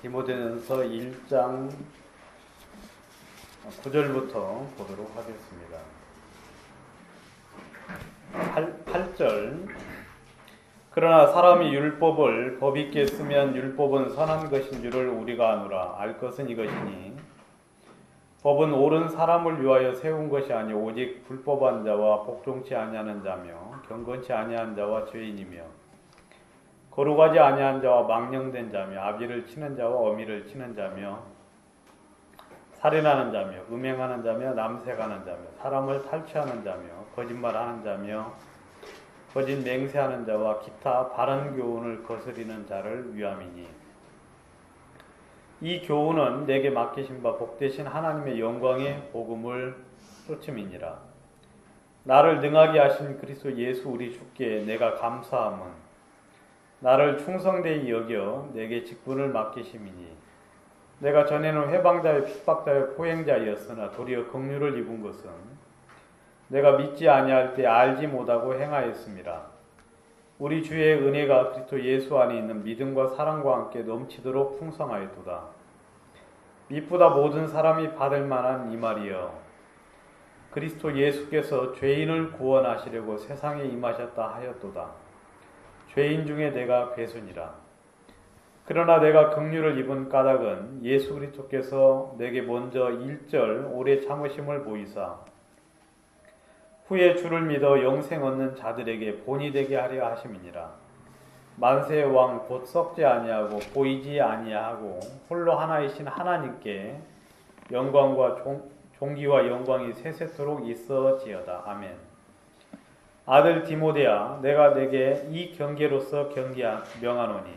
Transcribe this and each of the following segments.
디모데전서 1장 9절부터 보도록 하겠습니다. 8절. 그러나 사람이 율법을 법 있게 쓰면 율법은 선한 것인 줄을 우리가 아노라. 알 것은 이것이니 법은 옳은 사람을 위하여 세운 것이 아니 오직 불법한 자와 복종치 아니하는 자며 경건치 아니한 자와 죄인이며 거룩하지 아니한 자와 망령된 자며 아비를 치는 자와 어미를 치는 자며 살인하는 자며 음행하는 자며 남색하는 자며 사람을 탈취하는 자며 거짓말하는 자며 거짓 맹세하는 자와 기타 바른 교훈을 거스리는 자를 위함이니 이 교훈은 내게 맡기신 바 복되신 하나님의 영광의 복음을 쫓음이니라. 나를 능하게 하신 그리스도 예수 우리 주께 내가 감사함은 나를 충성되이 여겨 내게 직분을 맡기심이니 내가 전에는 회방자의 핍박자의 포행자였으나 도리어 긍휼을 입은 것은 내가 믿지 아니할 때 알지 못하고 행하였음이라. 우리 주의 은혜가 그리스도 예수 안에 있는 믿음과 사랑과 함께 넘치도록 풍성하였도다. 미쁘다 모든 사람이 받을 만한 이 말이여. 그리스도 예수께서 죄인을 구원하시려고 세상에 임하셨다 하였도다. 죄인 중에 내가 괴순이라. 그러나 내가 긍휼을 입은 까닭은 예수 그리스도께서 내게 먼저 1절 오래 참으심을 보이사 후에 주를 믿어 영생 얻는 자들에게 본이 되게 하려 하심이니라. 만세의 왕 곧 썩지 아니하고 보이지 아니하고 홀로 하나이신 하나님께 영광과 존귀와 영광이 세세토록 있어지어다. 아멘. 아들 디모데야, 내가 내게 이 경계로서 명하노니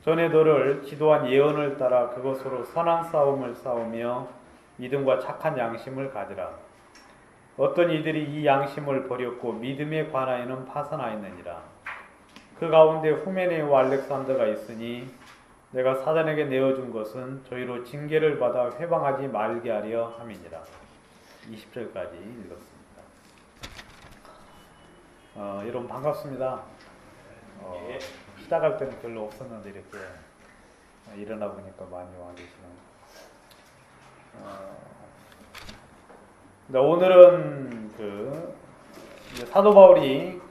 전에 너를 지도한 예언을 따라 그것으로 선한 싸움을 싸우며 믿음과 착한 양심을 가지라. 어떤 이들이 이 양심을 버렸고 믿음에 관하여는 파산하였느니라. 그 가운데 후메네와 알렉산더가 있으니 내가 사단에게 내어준 것은 저희로 징계를 받아 회방하지 말게 하려 함이니라. 20절까지 읽었습니다. 여러분 반갑습니다. 시작할 때는 별로 없었는데 이렇게 일어나 보니까 많이 와 계시네요. 오늘은 사도 바울이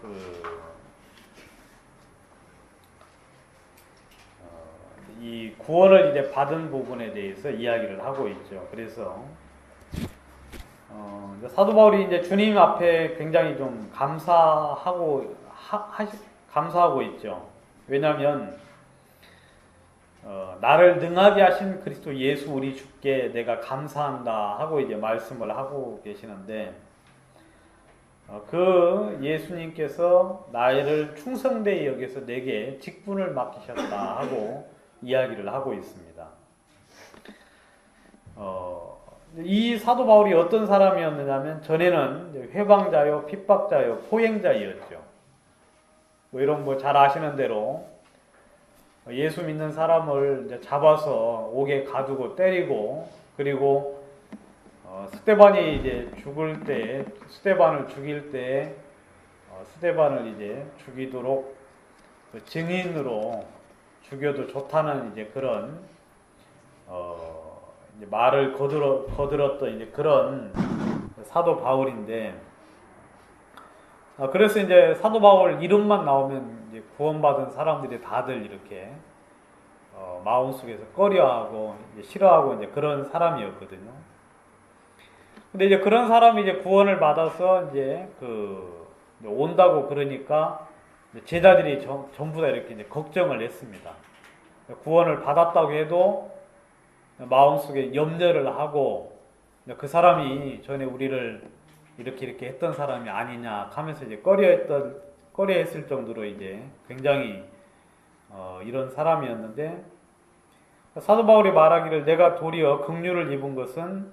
이 구원을 이제 받은 부분에 대해서 이야기를 하고 있죠. 그래서 사도 바울이 이제 주님 앞에 굉장히 좀 감사하고 있죠. 왜냐하면 나를 능하게 하신 그리스도 예수 우리 주께 내가 감사한다 하고 이제 말씀을 하고 계시는데 그 예수님께서 나를 충성되이 여기서 내게 직분을 맡기셨다 하고 이야기를 하고 있습니다. 이 사도 바울이 어떤 사람이었느냐면 전에는 회방자요, 핍박자요, 포행자였죠. 이런 잘 아시는 대로 예수 믿는 사람을 이제 잡아서 옥에 가두고 때리고 그리고 스데반이 이제 스데반을 죽일 때 스데반을 이제 죽이도록 증인으로 죽여도 좋다는 이제 그런 이제 말을 거들었던 이제 그런 사도 바울인데 그래서 이제 사도 바울 이름만 나오면 이제 구원받은 사람들이 다들 이렇게 마음속에서 꺼려하고 이제 싫어하고 이제 그런 사람이었거든요. 근데 이제 그런 사람이 이제 구원을 받아서 이제 온다고 그러니까 제자들이 전부 다 이렇게 이제 걱정을 했습니다. 구원을 받았다고 해도 마음속에 염려를 하고 그 사람이 전에 우리를 이렇게 했던 사람이 아니냐 하면서 이제 꺼려했을 정도로 이제 굉장히 이런 사람이었는데 사도 바울이 말하기를 내가 도리어 긍휼을 입은 것은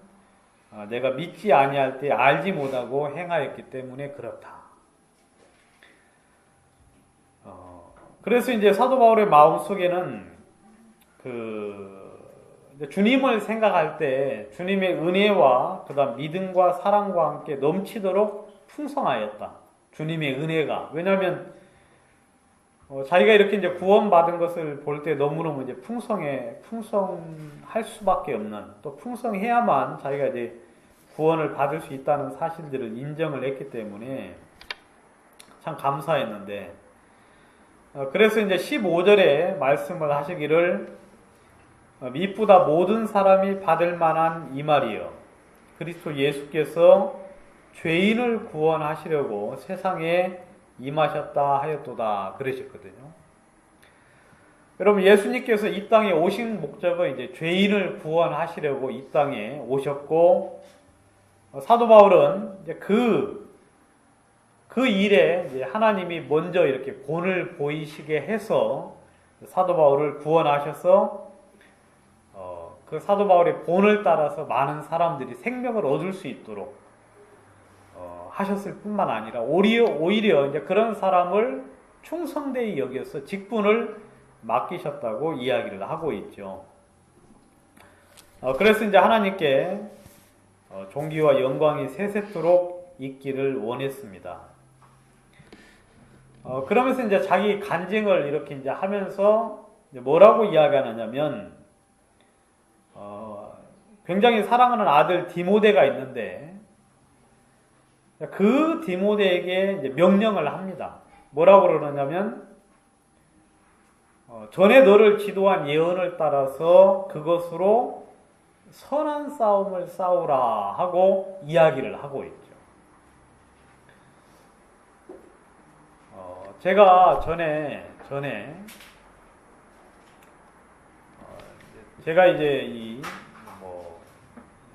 내가 믿지 아니할 때 알지 못하고 행하였기 때문에 그렇다. 그래서 이제 사도 바울의 마음 속에는 주님을 생각할 때 주님의 은혜와 그다음 믿음과 사랑과 함께 넘치도록 풍성하였다. 주님의 은혜가. 왜냐하면 자기가 이렇게 이제 구원받은 것을 볼 때 너무너무 이제 풍성할 수밖에 없는, 또 풍성해야만 자기가 이제 구원을 받을 수 있다는 사실들을 인정을 했기 때문에 참 감사했는데, 그래서 이제 15절에 말씀을 하시기를 미쁘다 모든 사람이 받을 만한 이 말이요 그리스도 예수께서 죄인을 구원하시려고 세상에 임하셨다 하였도다 그러셨거든요. 여러분, 예수님께서 이 땅에 오신 목적은 이제 죄인을 구원하시려고 이 땅에 오셨고, 사도 바울은 이제 그 일에 이제 하나님이 먼저 이렇게 본을 보이시게 해서 사도 바울을 구원하셔서 그 사도 바울의 본을 따라서 많은 사람들이 생명을 얻을 수 있도록 하셨을 뿐만 아니라 오히려 이제 그런 사람을 충성되이 여겨서 직분을 맡기셨다고 이야기를 하고 있죠. 그래서 이제 하나님께 존귀와 영광이 세세토록 있기를 원했습니다. 그러면서 이제 자기 간증을 이렇게 이제 하면서 이제 뭐라고 이야기하느냐면, 굉장히 사랑하는 아들 디모데가 있는데, 그 디모데에게 이제 명령을 합니다. 뭐라고 그러느냐면, 전에 너를 지도한 예언을 따라서 그것으로 선한 싸움을 싸우라 하고 이야기를 하고 있죠. 제가 제가 이제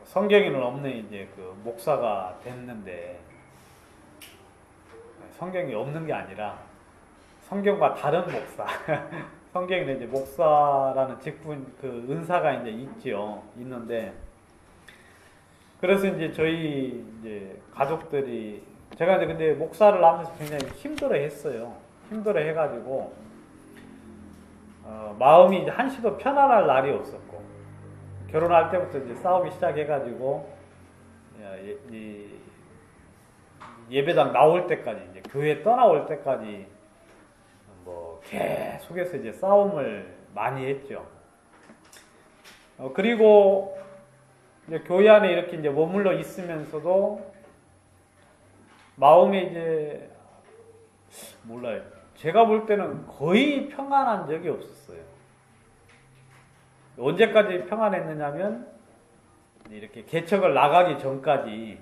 성경에는 없는 이제 그 목사가 됐는데, 성경이 없는 게 아니라 성경과 다른 목사. 성경에는 이제 목사라는 직분, 그 은사가 이제 있는데, 그래서 이제 저희 이제 가족들이, 제가 이제 근데 목사를 하면서 굉장히 힘들어 했어요. 힘들어 해가지고, 마음이 이제 한시도 편안할 날이 없었고, 결혼할 때부터 이제 싸우기 시작해가지고, 예배당 나올 때까지, 이제 교회 떠나올 때까지, 계속해서 이제 싸움을 많이 했죠. 그리고 이제 교회 안에 이렇게 이제 머물러 있으면서도 마음에 이제 몰라요. 제가 볼 때는 거의 평안한 적이 없었어요. 언제까지 평안했느냐면 이렇게 개척을 나가기 전까지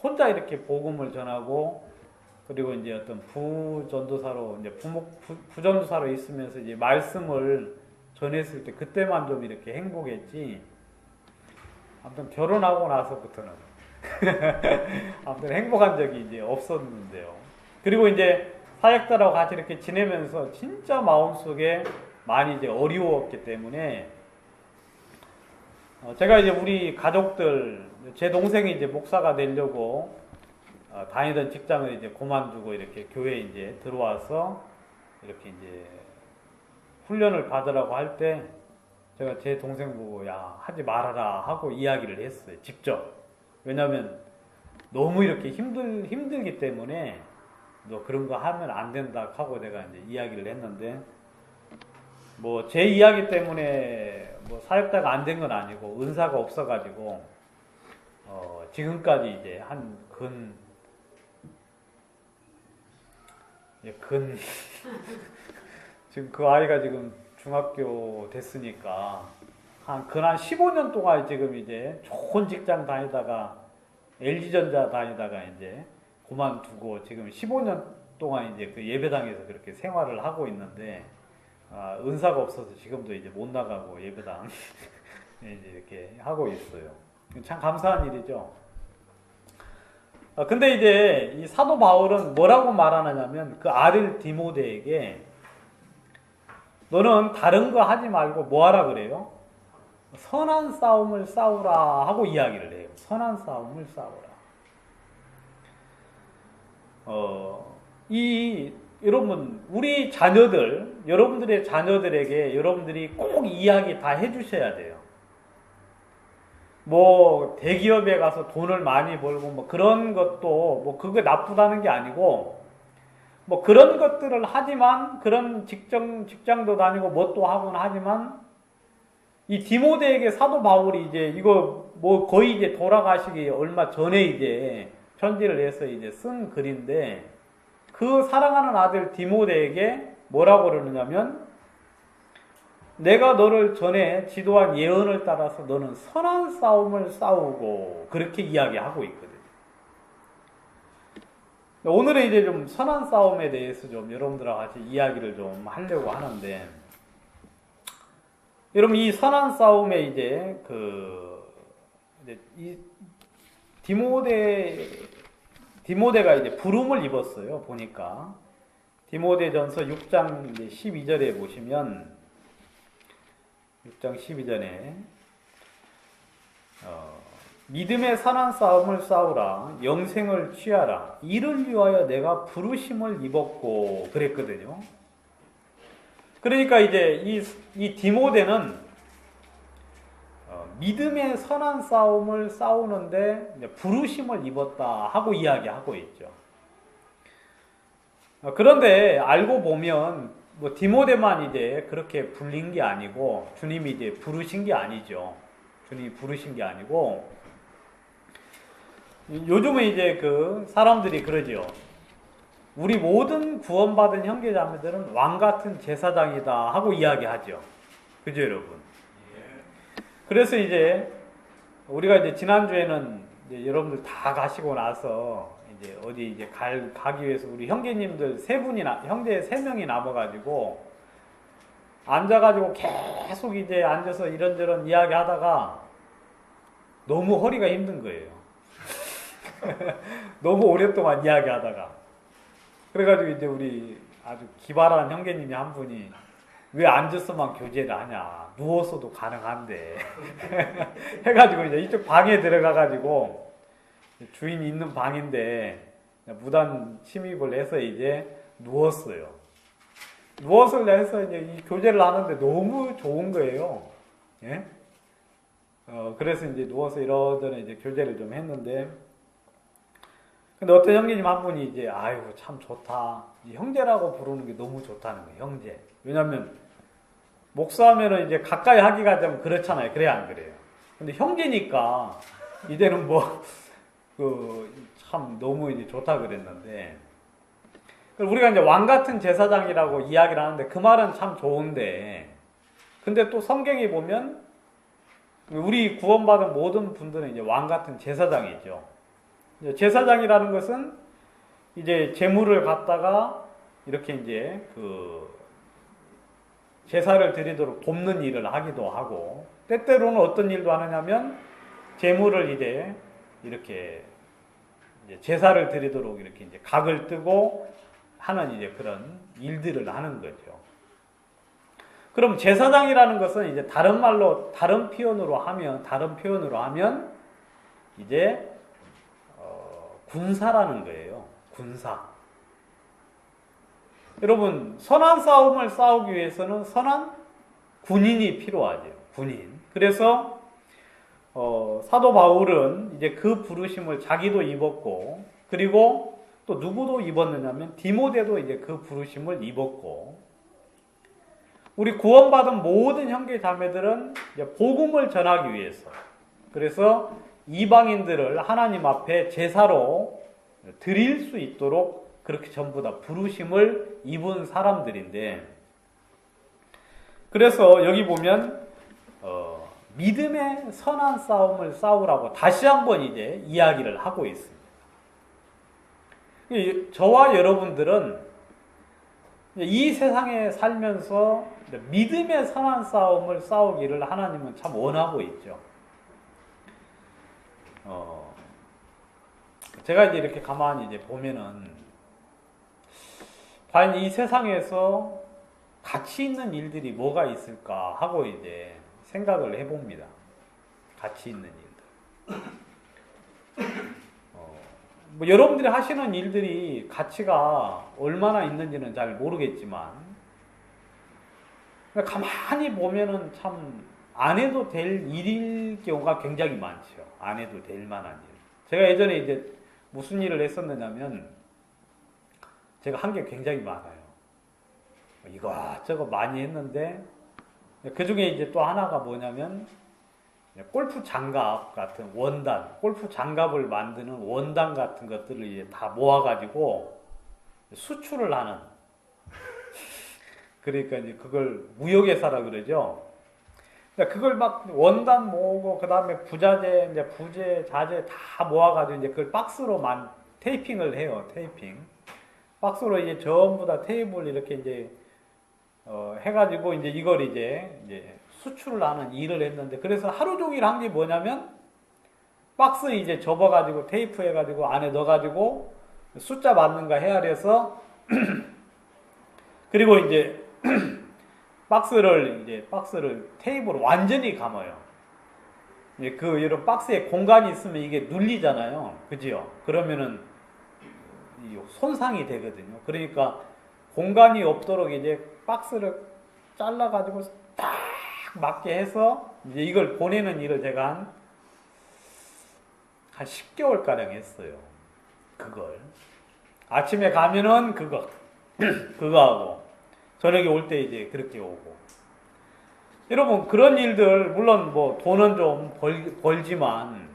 혼자 이렇게 복음을 전하고, 그리고 이제 어떤 부전도사로 있으면서 이제 말씀을 전했을 때 그때만 좀 이렇게 행복했지. 아무튼 결혼하고 나서부터는 아무튼 행복한 적이 이제 없었는데요. 그리고 이제 사역자라고 같이 이렇게 지내면서 진짜 마음속에 많이 이제 어려웠기 때문에, 제가 이제 우리 가족들, 제 동생이 이제 목사가 되려고 다니던 직장을 이제 그만두고 이렇게 교회에 이제 들어와서 이렇게 이제 훈련을 받으라고 할 때, 제가 제 동생 보고 야, 하지 말아라 하고 이야기를 했어요. 직접. 왜냐면 너무 이렇게 힘들기 때문에 너 그런 거 하면 안 된다 하고 내가 이제 이야기를 했는데, 제 이야기 때문에 사역자가 안 된 건 아니고 은사가 없어가지고 지금까지 이제 지금 그 아이가 지금 중학교 됐으니까 한 15년 동안 지금 이제 좋은 직장 다니다가 LG전자 다니다가 이제 그만두고 지금 15년 동안 이제 그 예배당에서 그렇게 생활을 하고 있는데, 은사가 없어서 지금도 이제 못 나가고 예배당 이제 이렇게 하고 있어요. 참 감사한 일이죠. 근데 이제 이 사도 바울은 뭐라고 말하느냐면, 그 아들 디모데에게 너는 다른 거 하지 말고 뭐 하라 그래요? 선한 싸움을 싸우라 하고 이야기를 해요. 선한 싸움을 싸우라. 여러분, 우리 자녀들, 여러분들의 자녀들에게 여러분들이 꼭 이야기 다 해주셔야 돼요. 대기업에 가서 돈을 많이 벌고 그런 것도 그게 나쁘다는 게 아니고, 뭐 그런 것들을 하지만 그런 직장도 다니고 뭣도 하곤 하지만 이 디모데에게 사도 바울이 이제 이거 뭐 거의 이제 돌아가시기 얼마 전에 이제 편지를 해서 이제 쓴 글인데 그 사랑하는 아들 디모데에게 뭐라고 그러느냐면 내가 너를 전에 지도한 예언을 따라서 너는 선한 싸움을 싸우고 그렇게 이야기하고 있거든요. 오늘은 이제 좀 선한 싸움에 대해서 좀 여러분들하고 같이 이야기를 좀 하려고 하는데 여러분 이 선한 싸움에 이제 이 디모데가 이제 부름을 입었어요. 보니까 디모데전서 6장 12절에 보시면 6장 12절에 믿음의 선한 싸움을 싸우라 영생을 취하라 이를 위하여 내가 부르심을 입었고 그랬거든요. 그러니까 이제 이 디모데는 믿음의 선한 싸움을 싸우는데 부르심을 입었다 하고 이야기하고 있죠. 그런데 알고 보면 뭐 디모데만 이제 그렇게 불린 게 아니고 주님이 이제 부르신 게 아니죠. 주님이 부르신 게 아니고 요즘은 이제 그 사람들이 그러죠. 우리 모든 구원받은 형제자매들은 왕 같은 제사장이다 하고 이야기하죠. 그죠, 여러분? 그래서 이제 우리가 이제 지난주에는 이제 여러분들 다 가시고 나서 이제 어디 이제 가기 위해서 우리 형제님들 형제 3명이 남아가지고 앉아가지고 계속 이제 앉아서 이런저런 이야기 하다가 너무 허리가 힘든 거예요. 너무 오랫동안 이야기 하다가. 그래가지고 이제 우리 아주 기발한 형제님이 한 분이 왜 앉아서만 교제를 하냐. 누워서도 가능한데. 해가지고 이제 이쪽 방에 들어가가지고 주인이 있는 방인데 무단 침입을 해서 이제 누웠어요. 누워서 해서 이제 이 교제를 하는데 너무 좋은 거예요. 예? 그래서 이제 누워서 이러저러 이제 교제를 좀 했는데 근데 어떤 형제님 한 분이 이제 아이고 참 좋다. 이 형제라고 부르는 게 너무 좋다는 거예요. 형제. 왜냐면 목사하면은 이제 가까이 하기가 좀 그렇잖아요. 그래야 안 그래요. 근데 형제니까 이제는 뭐 참 너무 이제 좋다 그랬는데 우리가 이제 왕 같은 제사장이라고 이야기를 하는데 그 말은 참 좋은데 근데 또 성경에 보면 우리 구원받은 모든 분들은 이제 왕 같은 제사장이죠. 제사장이라는 것은 이제 제물을 갖다가 이렇게 이제 제사를 드리도록 돕는 일을 하기도 하고 때때로는 어떤 일도 하느냐면 제물을 이제 이렇게 이제 제사를 드리도록 이렇게 이제 각을 뜨고 하는 이제 그런 일들을 하는 거죠. 그럼 제사장이라는 것은 이제 다른 표현으로 하면 이제 군사라는 거예요. 군사. 여러분 선한 싸움을 싸우기 위해서는 선한 군인이 필요하죠. 군인. 그래서 사도 바울은 이제 그 부르심을 자기도 입었고 그리고 또 누구도 입었느냐면 디모데도 이제 그 부르심을 입었고 우리 구원받은 모든 형제 자매들은 이제 복음을 전하기 위해서 그래서 이방인들을 하나님 앞에 제사로 드릴 수 있도록 그렇게 전부 다 부르심을 입은 사람들인데 그래서 여기 보면 믿음의 선한 싸움을 싸우라고 다시 한번 이제 이야기를 하고 있습니다. 저와 여러분들은 이 세상에 살면서 믿음의 선한 싸움을 싸우기를 하나님은 참 원하고 있죠. 제가 이제 이렇게 가만히 이제 보면은 과연 이 세상에서 가치 있는 일들이 뭐가 있을까 하고 이제 생각을 해봅니다. 가치 있는 일들. 뭐 여러분들이 하시는 일들이 가치가 얼마나 있는지는 잘 모르겠지만 가만히 보면은 참 안 해도 될 일일 경우가 굉장히 많죠. 안 해도 될 만한 일. 제가 예전에 이제 무슨 일을 했었느냐면 제가 한 게 굉장히 많아요. 이거저거 많이 했는데 그 중에 이제 또 하나가 뭐냐면 골프 장갑 같은 원단, 골프 장갑을 만드는 원단 같은 것들을 이제 다 모아가지고 수출을 하는. 그러니까 이제 그걸 무역회사라 그러죠. 그러니까 그걸 막 원단 모으고 그 다음에 부자재, 이제 부재, 자재 다 모아가지고 이제 그걸 박스로 테이핑을 해요. 테이핑. 박스로 이제 전부 다 테이블 이렇게 이제 해가지고 이제 이걸 이제 수출을 하는 일을 했는데, 그래서 하루 종일 한 게 뭐냐면 박스 이제 접어가지고 테이프 해가지고 안에 넣어가지고 숫자 맞는 거 헤아려서 그리고 이제 박스를 테이프로 완전히 감아요. 이런 박스에 공간이 있으면 이게 눌리잖아요. 그지요? 그러면은 손상이 되거든요. 그러니까 공간이 없도록 이제 박스를 잘라가지고 딱 맞게 해서 이제 이걸 보내는 일을 제가 한 10개월 가량 했어요. 그걸 아침에 가면은 그거 하고 저녁에 올 때 이제 그렇게 오고. 여러분 그런 일들 물론 뭐 돈은 좀 벌지만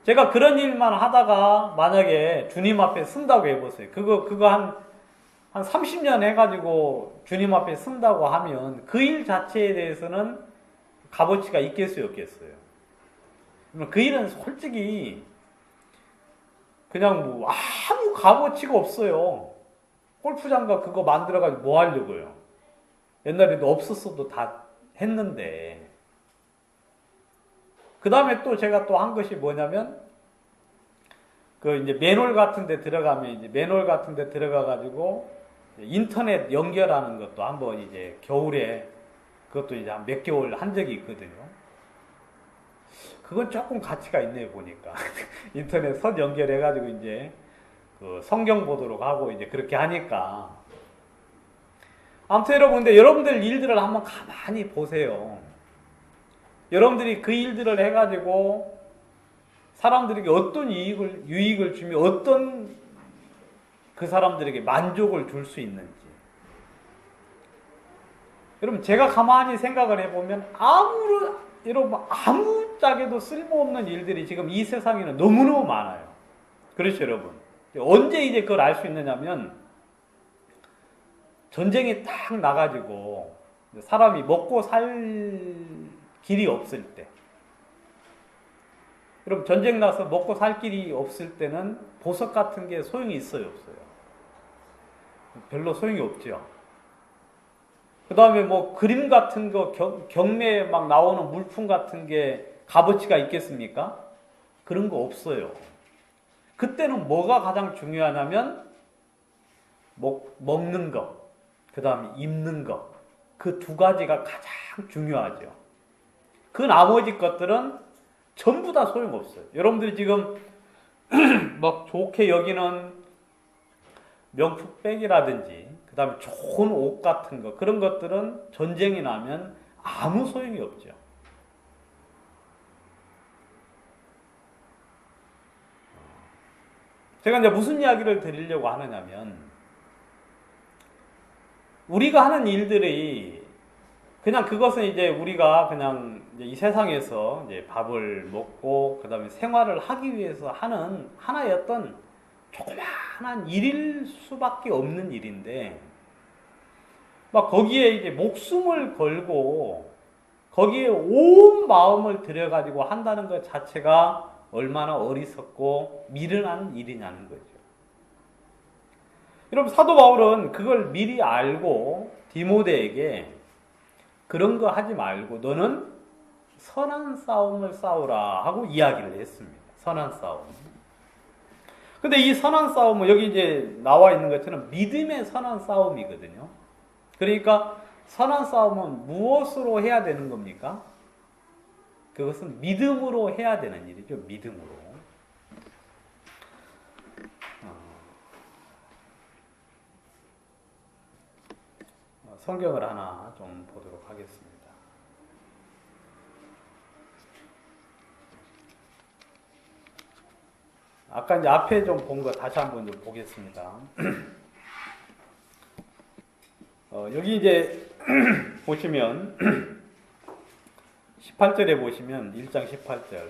제가 그런 일만 하다가 만약에 주님 앞에 쓴다고 해보세요. 그거 한 30년 해가지고 주님 앞에 쓴다고 하면 그 일 자체에 대해서는 값어치가 있겠어요, 없겠어요? 그 일은 솔직히 그냥 뭐 아무 값어치가 없어요. 골프장가 그거 만들어가지고 뭐 하려고요? 옛날에도 없었어도 다 했는데. 그 다음에 또 제가 또 한 것이 뭐냐면 그 이제 맨홀 같은 데 들어가면 이제 맨홀 같은 데 들어가가지고 인터넷 연결하는 것도 한번 이제 겨울에 그것도 이제 한 몇 개월 한 적이 있거든요. 그건 조금 가치가 있네요, 보니까. 인터넷 선 연결해가지고 이제 그 성경 보도록 하고 이제 그렇게 하니까. 아무튼 여러분들 일들을 한번 가만히 보세요. 여러분들이 그 일들을 해가지고 사람들에게 어떤 유익을 주며 어떤 그 사람들에게 만족을 줄 수 있는지. 여러분 제가 가만히 생각을 해보면 아무짝에도 쓸모없는 일들이 지금 이 세상에는 너무너무 많아요. 그렇죠, 여러분? 언제 이제 그걸 알 수 있느냐면 전쟁에 딱 나가지고 사람이 먹고 살 길이 없을 때. 여러분 전쟁 나서 먹고 살 길이 없을 때는 보석 같은 게 소용이 있어요, 없어요? 별로 소용이 없죠. 그 다음에 뭐 그림 같은 거, 경매에 막 나오는 물품 같은 게 값어치가 있겠습니까? 그런 거 없어요. 그때는 뭐가 가장 중요하냐면 먹는 거, 그 다음에 입는 거, 그 두 가지가 가장 중요하죠. 그 나머지 것들은 전부 다 소용없어요. 여러분들이 지금 막 좋게 여기는 명품백이라든지 그 다음에 좋은 옷 같은 거, 그런 것들은 전쟁이 나면 아무 소용이 없죠. 제가 이제 무슨 이야기를 드리려고 하느냐면, 우리가 하는 일들이 그냥 그것은 이제 우리가 그냥 이제 이 세상에서 이제 밥을 먹고 그 다음에 생활을 하기 위해서 하는 하나의 어떤 조그마한 일일 수밖에 없는 일인데, 막 거기에 이제 목숨을 걸고 거기에 온 마음을 들여가지고 한다는 것 자체가 얼마나 어리석고 미련한 일이냐는 거죠. 여러분 사도 바울은 그걸 미리 알고 디모데에게 그런 거 하지 말고 너는 선한 싸움을 싸우라 하고 이야기를 했습니다. 선한 싸움. 근데 이 선한 싸움은 여기 이제 나와 있는 것처럼 믿음의 선한 싸움이거든요. 그러니까 선한 싸움은 무엇으로 해야 되는 겁니까? 그것은 믿음으로 해야 되는 일이죠. 믿음으로. 성경을 하나 좀 보도록 하겠습니다. 아까 이제 앞에 좀 본 거 다시 한번 좀 보겠습니다. 여기 이제 보시면 18절에 보시면 1장 18절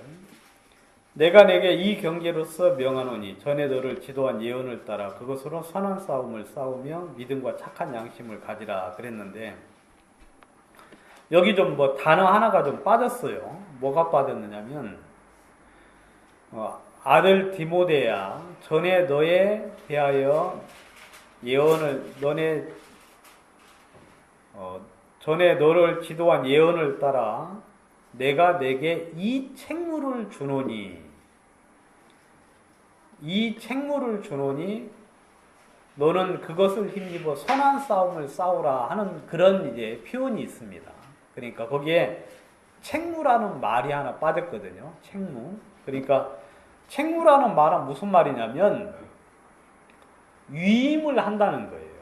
내가 내게 이 경계로서 명하노니 전에 너를 지도한 예언을 따라 그것으로 선한 싸움을 싸우며 믿음과 착한 양심을 가지라 그랬는데 여기 좀 뭐 단어 하나가 좀 빠졌어요. 뭐가 빠졌느냐면 아들 디모데야 전에 너에 대하여 예언을 전에 너를 지도한 예언을 따라 내가 내게 이 책무를 주노니 너는 그것을 힘입어 선한 싸움을 싸우라 하는 그런 이제 표현이 있습니다. 그러니까 거기에 책무라는 말이 하나 빠졌거든요. 책무. 그러니까 책무라는 말은 무슨 말이냐면 위임을 한다는 거예요.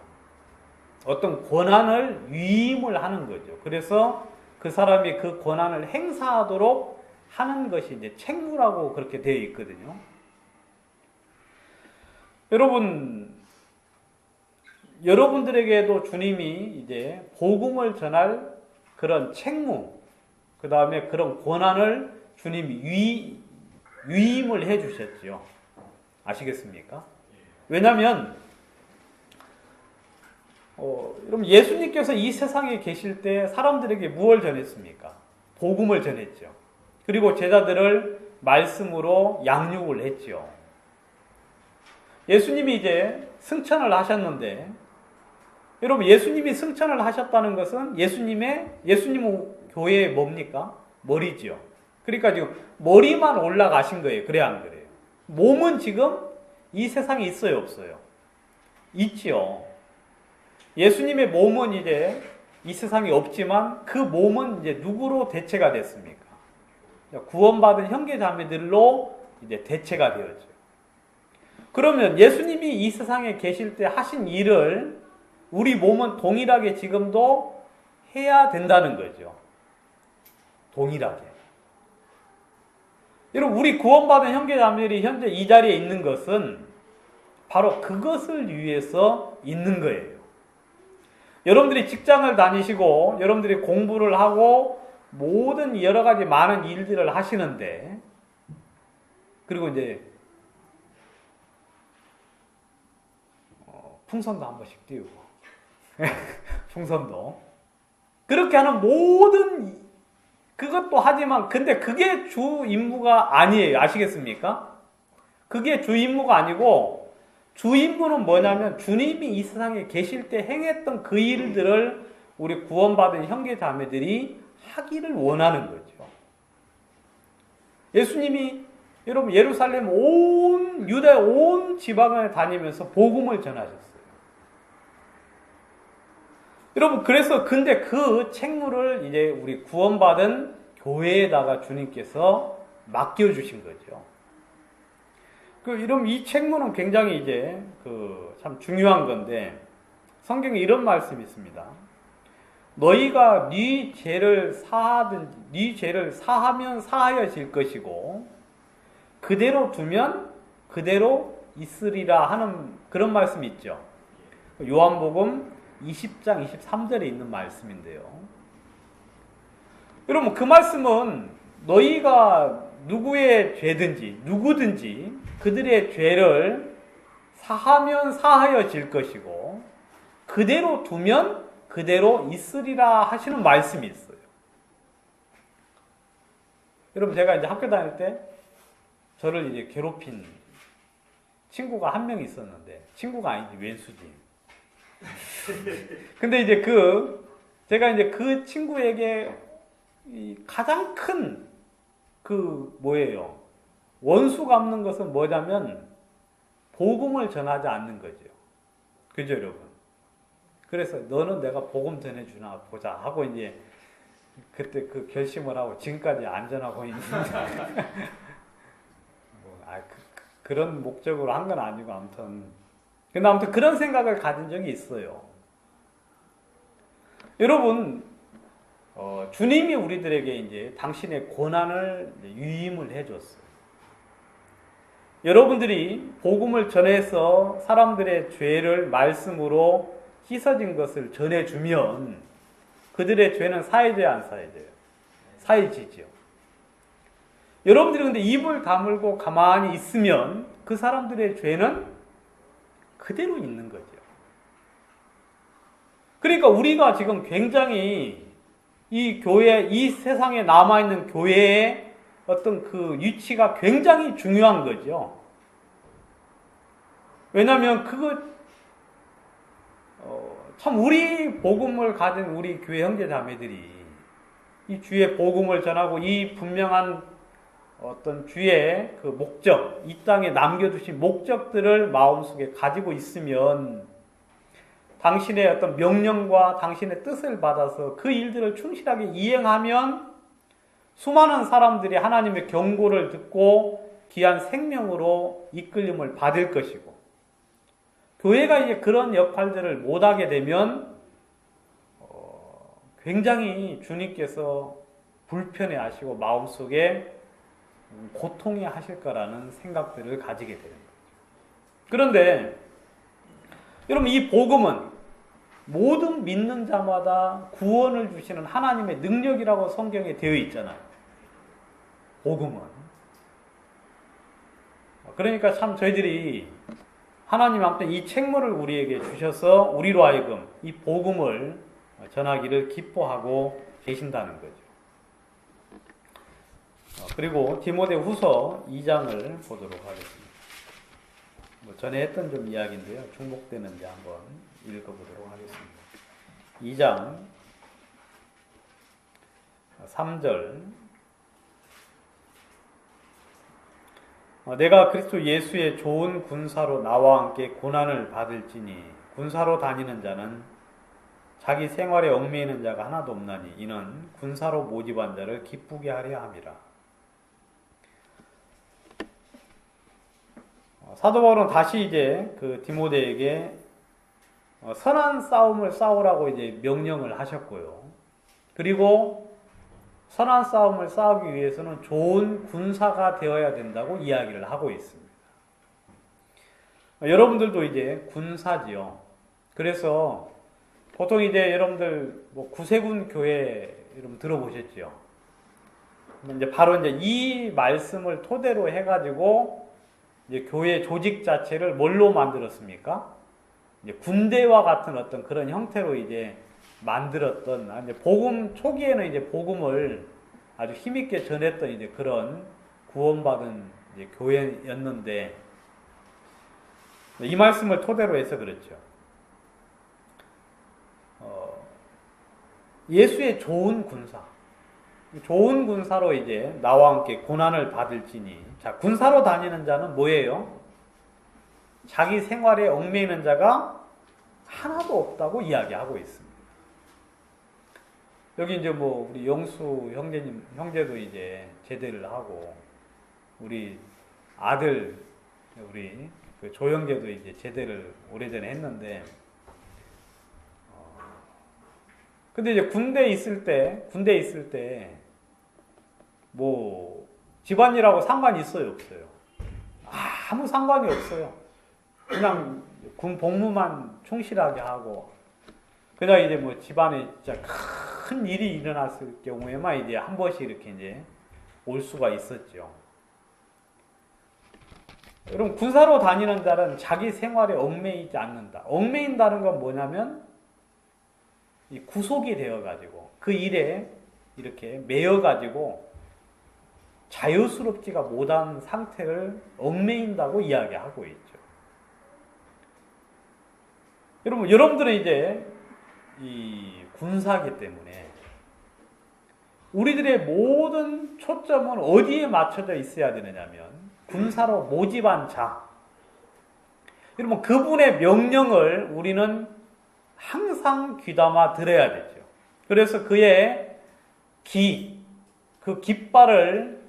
어떤 권한을 위임을 하는 거죠. 그래서 그 사람이 그 권한을 행사하도록 하는 것이 이제 책무라고 그렇게 되어 있거든요. 여러분들에게도 주님이 이제 복음을 전할 그런 책무, 그 다음에 그런 권한을 주님이 위임을 해 주셨죠. 아시겠습니까? 왜냐하면 여러분 예수님께서 이 세상에 계실 때 사람들에게 무엇을 전했습니까? 복음을 전했죠. 그리고 제자들을 말씀으로 양육을 했죠. 예수님이 이제 승천을 하셨는데 여러분 예수님이 승천을 하셨다는 것은 예수님 교회의 뭡니까? 머리지요. 그러니까 지금 머리만 올라가신 거예요. 그래 안 그래요? 몸은 지금 이 세상에 있어요, 없어요? 있지요. 예수님의 몸은 이제 이 세상에 없지만 그 몸은 이제 누구로 대체가 됐습니까? 구원받은 형제 자매들로 이제 대체가 되었죠. 그러면 예수님이 이 세상에 계실 때 하신 일을 우리 몸은 동일하게 지금도 해야 된다는 거죠. 동일하게. 여러분 우리 구원받은 형제 자매들이 현재 이 자리에 있는 것은 바로 그것을 위해서 있는 거예요. 여러분들이 직장을 다니시고 여러분들이 공부를 하고 모든 여러 가지 많은 일들을 하시는데 그리고 이제 풍선도 한 번씩 띄우고 풍선도 그렇게 하는 모든 그것도 하지만 근데 그게 주 임무가 아니에요. 아시겠습니까? 그게 주 임무가 아니고 주 임무는 뭐냐면 주님이 이 세상에 계실 때 행했던 그 일들을 우리 구원받은 형제 자매들이 하기를 원하는 거죠. 예수님이 여러분 예루살렘 온 유대 온 지방을 다니면서 복음을 전하셨어요. 여러분 그래서 근데 그 책무를 이제 우리 구원받은 교회에다가 주님께서 맡겨주신 거죠. 여러분 이 책무는 굉장히 이제 참 중요한 건데 성경에 이런 말씀이 있습니다. 너희가 네 죄를 사하면 사하여질 것이고 그대로 두면 그대로 있으리라 하는 그런 말씀이 있죠. 요한복음 20장 23절에 있는 말씀인데요. 여러분 그 말씀은 너희가 누구의 죄든지 누구든지 그들의 죄를 사하면 사하여질 것이고 그대로 두면 그대로 있으리라 하시는 말씀이 있어요. 여러분 제가 이제 학교 다닐 때 저를 이제 괴롭힌 친구가 한 명 있었는데 뭐가 아니지 왼수지. 근데 이제 제가 이제 그 친구에게 가장 큰 뭐예요? 원수 갚는 것은 뭐냐면 복음을 전하지 않는 거죠. 그죠, 여러분? 그래서 너는 내가 복음 전해주나 보자 하고 이제 그때 그 결심을 하고 지금까지 안전하고 있는데 그런 목적으로 한 건 아니고 근데 아무튼 그런 생각을 가진 적이 있어요. 여러분, 주님이 우리들에게 이제 당신의 고난을 위임을 해줬어요. 여러분들이 복음을 전해서 사람들의 죄를 말씀으로 씻어진 것을 전해주면 그들의 죄는 사해져야 안 사해져요? 사해지죠. 여러분들이 근데 입을 다물고 가만히 있으면 그 사람들의 죄는 그대로 있는 거죠. 그러니까 우리가 지금 굉장히 이 교회, 이 세상에 남아있는 교회의 어떤 그 위치가 굉장히 중요한 거죠. 왜냐하면 참 우리 복음을 가진 우리 교회 형제 자매들이 이 주의 복음을 전하고 이 분명한 어떤 주의 그 목적, 이 땅에 남겨두신 목적들을 마음속에 가지고 있으면 당신의 어떤 명령과 당신의 뜻을 받아서 그 일들을 충실하게 이행하면 수많은 사람들이 하나님의 경고를 듣고 귀한 생명으로 이끌림을 받을 것이고, 교회가 이제 그런 역할들을 못하게 되면 굉장히 주님께서 불편해 하시고 마음속에 고통해 하실 거라는 생각들을 가지게 되는 거죠. 그런데 여러분, 이 복음은 모든 믿는 자마다 구원을 주시는 하나님의 능력이라고 성경에 되어 있잖아요. 복음은. 그러니까 참 저희들이 하나님한테 이 책무를 우리에게 주셔서 우리로 하여금 이 복음을 전하기를 기뻐하고 계신다는 거죠. 그리고 디모데후서 2장을 보도록 하겠습니다. 전에 했던 좀 이야기인데요. 중복되는지 한번 읽어보도록 하겠습니다. 2장 3절. 내가 그리스도 예수의 좋은 군사로 나와 함께 고난을 받을지니 군사로 다니는 자는 자기 생활에 얽매이는 자가 하나도 없나니 이는 군사로 모집한 자를 기쁘게 하려 함이라. 사도 바울은 다시 이제 그 디모데에게 선한 싸움을 싸우라고 이제 명령을 하셨고요. 그리고 선한 싸움을 싸우기 위해서는 좋은 군사가 되어야 된다고 이야기를 하고 있습니다. 여러분들도 이제 군사지요. 그래서 보통 이제 여러분들 뭐 구세군 교회 여러분 들어보셨죠? 이제 바로 이제 이 말씀을 토대로 해가지고 이제 교회 조직 자체를 뭘로 만들었습니까? 이제 군대와 같은 어떤 그런 형태로 이제 만들었던, 이제 복음 초기에는 이제 복음을 아주 힘있게 전했던 이제 그런 구원받은 이제 교회였는데, 이 말씀을 토대로 해서 그렇죠. 예수의 좋은 군사, 좋은 군사로 이제 나와 함께 고난을 받을지니, 자, 군사로 다니는 자는 뭐예요? 자기 생활에 얽매이는 자가 하나도 없다고 이야기하고 있습니다. 여기 이제 뭐 우리 영수 형제도 이제 제대를 하고, 우리 아들 우리 그 조형제도 이제 제대를 오래전에 했는데, 근데 이제 군대에 있을 때 뭐 집안일하고 상관이 있어요, 없어요? 아무 상관이 없어요. 그냥 군 복무만 충실하게 하고, 그냥 이제 뭐 집안에 진짜 큰 일이 일어났을 경우에만 이제 한 번씩 이렇게 이제 올 수가 있었죠. 여러분, 군사로 다니는 자는 자기 생활에 얽매이지 않는다. 얽매인다는 건 뭐냐면 이 구속이 되어가지고 그 일에 이렇게 매여가지고 자유스럽지가 못한 상태를 얽매인다고 이야기하고 있죠. 여러분들은 이제 이 군사기 때문에 우리들의 모든 초점은 어디에 맞춰져 있어야 되느냐면 군사로 모집한 자. 여러분, 그분의 명령을 우리는 항상 귀담아 들어야 되죠. 그래서 그의 그 깃발을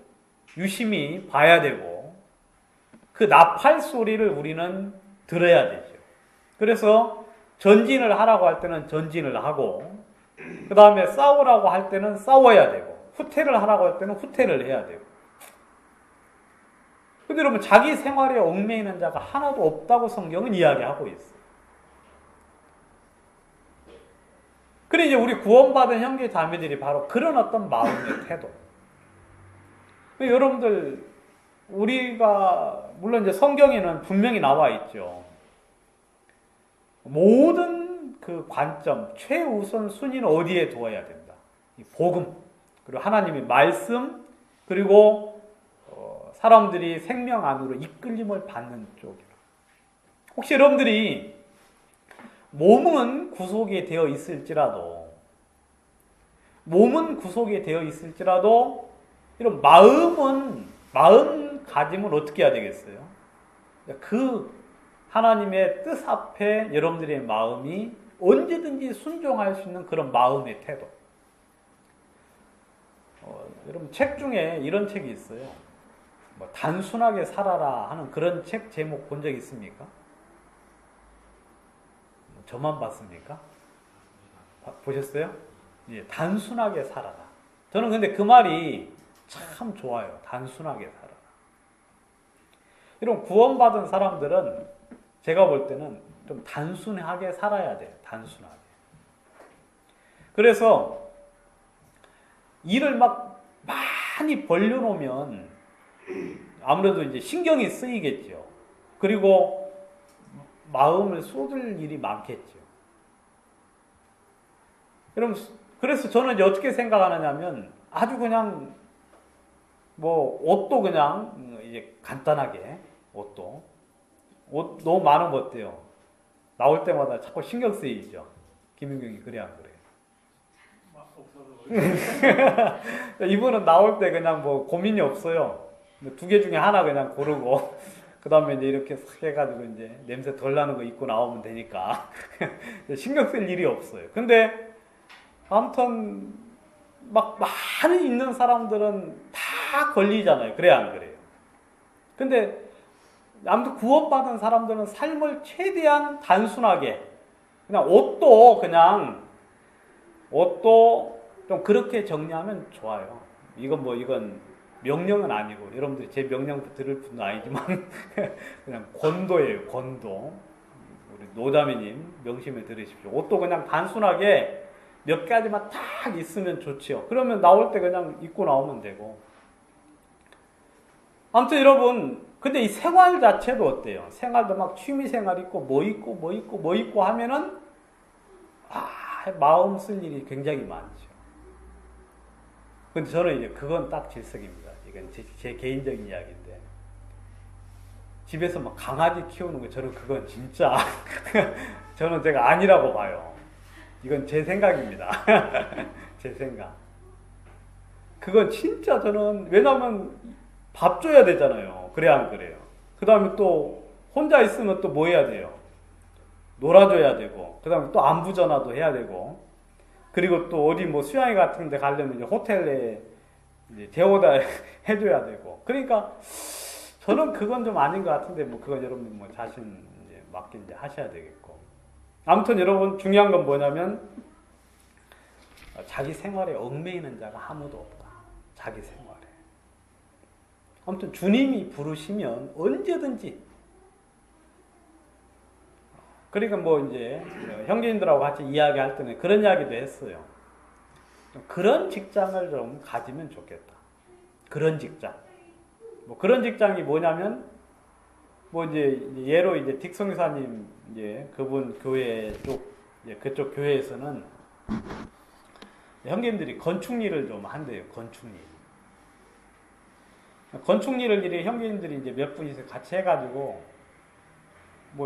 유심히 봐야 되고, 그 나팔 소리를 우리는 들어야 되죠. 그래서 전진을 하라고 할 때는 전진을 하고, 그 다음에 싸우라고 할 때는 싸워야 되고, 후퇴를 하라고 할 때는 후퇴를 해야 되고. 근데 여러분, 자기 생활에 얽매이는 자가 하나도 없다고 성경은 이야기하고 있어요. 그래, 이제 우리 구원받은 형제 자매들이 바로 그런 어떤 마음의 태도. 여러분들, 우리가, 물론 이제 성경에는 분명히 나와 있죠. 모든 그 관점, 최우선 순위는 어디에 두어야 된다. 이 복음, 그리고 하나님의 말씀, 그리고 사람들이 생명 안으로 이끌림을 받는 쪽이라. 혹시 여러분들이 몸은 구속이 되어 있을지라도 이런 마음가짐은 어떻게 해야 되겠어요? 그 하나님의 뜻 앞에 여러분들의 마음이 언제든지 순종할 수 있는 그런 마음의 태도. 여러분, 책 중에 이런 책이 있어요. 단순하게 살아라 하는 그런 책 제목 본 적 있습니까? 저만 봤습니까? 보셨어요? 예, 단순하게 살아라. 저는 근데 그 말이 참 좋아요. 단순하게 살아라. 이런 구원받은 사람들은 제가 볼 때는 좀 단순하게 살아야 돼요. 단순하게. 그래서 일을 막 많이 벌려놓으면 아무래도 이제 신경이 쓰이겠죠. 그리고 마음을 쏟을 일이 많겠죠. 여러분, 그래서 저는 이제 어떻게 생각하느냐면 아주 그냥 옷도 그냥 이제 간단하게 옷 너무 많은 거 어때요? 나올 때마다 자꾸 신경 쓰이죠. 김윤경이 그래 안 그래요? 이분은 나올 때 그냥 고민이 없어요. 2개 중에 하나 그냥 고르고 그 다음에 이제 이렇게 싹 해가지고 이제 냄새 덜 나는 거 입고 나오면 되니까 신경 쓸 일이 없어요. 근데 아무튼 막 많이 있는 사람들은 다 걸리잖아요. 그래 안 그래요? 근데 아무튼 구원받은 사람들은 삶을 최대한 단순하게 그냥 옷도 좀 그렇게 정리하면 좋아요. 이건 명령은 아니고 여러분들이 제 명령 들을 분도 아니지만 그냥 권도예요. 권도. 우리 노자매님 명심해 들으십시오. 옷도 그냥 단순하게 몇 가지만 딱 있으면 좋지요. 그러면 나올 때 그냥 입고 나오면 되고. 아무튼 여러분, 근데 이 생활 자체도 어때요? 생활도 막 취미생활 있고 뭐 있고 하면은 마음 쓸 일이 굉장히 많죠. 근데 저는 이제 그건 딱 질색입니다. 이건 제 개인적인 이야기인데 집에서 막 강아지 키우는 거 저는 그건 진짜 저는 제가 아니라고 봐요. 이건 제 생각입니다. 제 생각. 그건 진짜 저는 왜냐면 밥 줘야 되잖아요. 그래 안 그래요? 그 다음에 또 혼자 있으면 또 뭐 해야 돼요? 놀아줘야 되고 그 다음에 또 안부 전화도 해야 되고 그리고 또 어디 수양회 같은 데 가려면 이제 호텔에 이제 데워다 해줘야 되고 그러니까 저는 그건 좀 아닌 것 같은데 그건 여러분 자신 이제 맞게 이제 하셔야 되겠고 아무튼 여러분 중요한 건 뭐냐면 자기 생활에 얽매이는 자가 아무도 없다. 자기 생활에. 아무튼 주님이 부르시면 언제든지 그러니까 이제 형제님들하고 같이 이야기할 때는 그런 이야기도 했어요. 그런 직장을 좀 가지면 좋겠다. 그런 직장. 그런 직장이 뭐냐면 이제 예로 이제 딕성사님 이제 그분 교회 그쪽 교회에서는 형제님들이 건축 일을 좀 한대요. 건축 일. 건축 일을 이제 형제님들이 이제 몇 분이서 같이 해가지고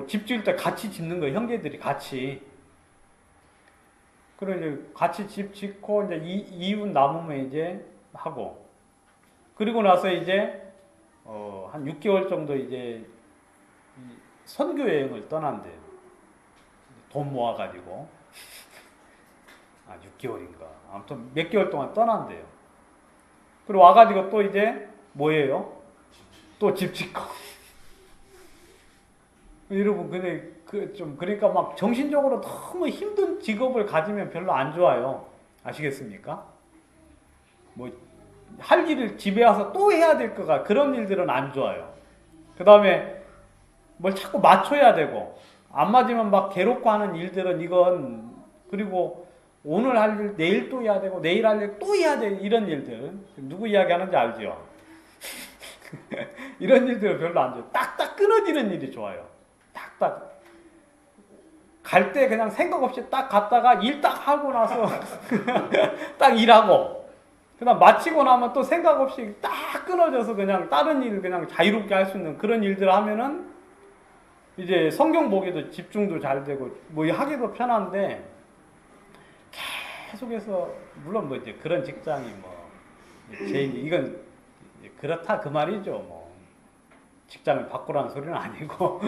집 지을 때 같이 짓는 거예요. 형제들이 같이. 그리고 이제 같이 집 짓고 이제 이웃 남으면 이제 하고. 그리고 나서 이제 한 6개월 정도 이제 선교 여행을 떠난대요. 돈 모아가지고. 6개월인가. 아무튼 몇 개월 동안 떠난대요. 그리고 와가지고 또 이제 뭐예요? 또 집 짓고. 여러분, 근데 그러니까 막 정신적으로 너무 힘든 직업을 가지면 별로 안 좋아요. 아시겠습니까? 할 일을 집에 와서 또 해야 될 거가 그런 일들은 안 좋아요. 그 다음에 뭘 자꾸 맞춰야 되고, 안 맞으면 막 괴롭고 하는 일들은 이건, 그리고 오늘 할 일 내일 또 해야 되고, 내일 할 일 또 해야 돼. 이런 일들. 누구 이야기 하는지 알죠? 이런 일들은 별로 안 좋아요. 딱딱 끊어지는 일이 좋아요. 딱딱. 갈 때 그냥 생각 없이 딱 갔다가 일 딱 하고 나서 딱 일하고, 그 다음 마치고 나면 또 생각 없이 딱 끊어져서 그냥 다른 일을 그냥 자유롭게 할 수 있는 그런 일들 하면은 이제 성경 보기도 집중도 잘 되고 뭐 하기도 편한데, 계속해서 물론 뭐 이제 그런 직장이 뭐 이건 그렇다 그 말이죠. 뭐 직장을 바꾸라는 소리는 아니고.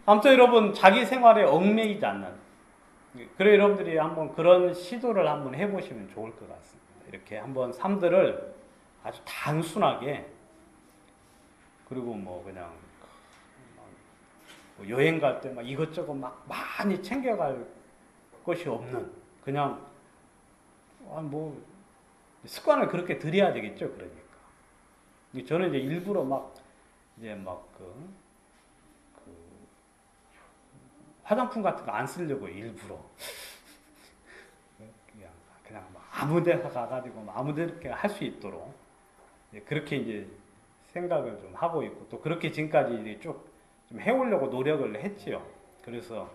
아무튼 여러분, 자기 생활에 얽매이지 않는, 그래 여러분들이 한번 그런 시도를 한번 해보시면 좋을 것 같습니다. 이렇게 한번 삶들을 아주 단순하게, 그리고 뭐 그냥 뭐 여행 갈 때 막 이것저것 막 많이 챙겨갈 것이 없는, 그냥 뭐 습관을 그렇게 들여야 되겠죠. 그러니까 저는 이제 일부러 막 이제 화장품 같은 거 안 쓰려고 일부러 그냥 막 아무 데나 가가지고 아무 데나 할 수 있도록 그렇게 이제 생각을 좀 하고 있고, 또 그렇게 지금까지 쭉 좀 해오려고 노력을 했지요. 그래서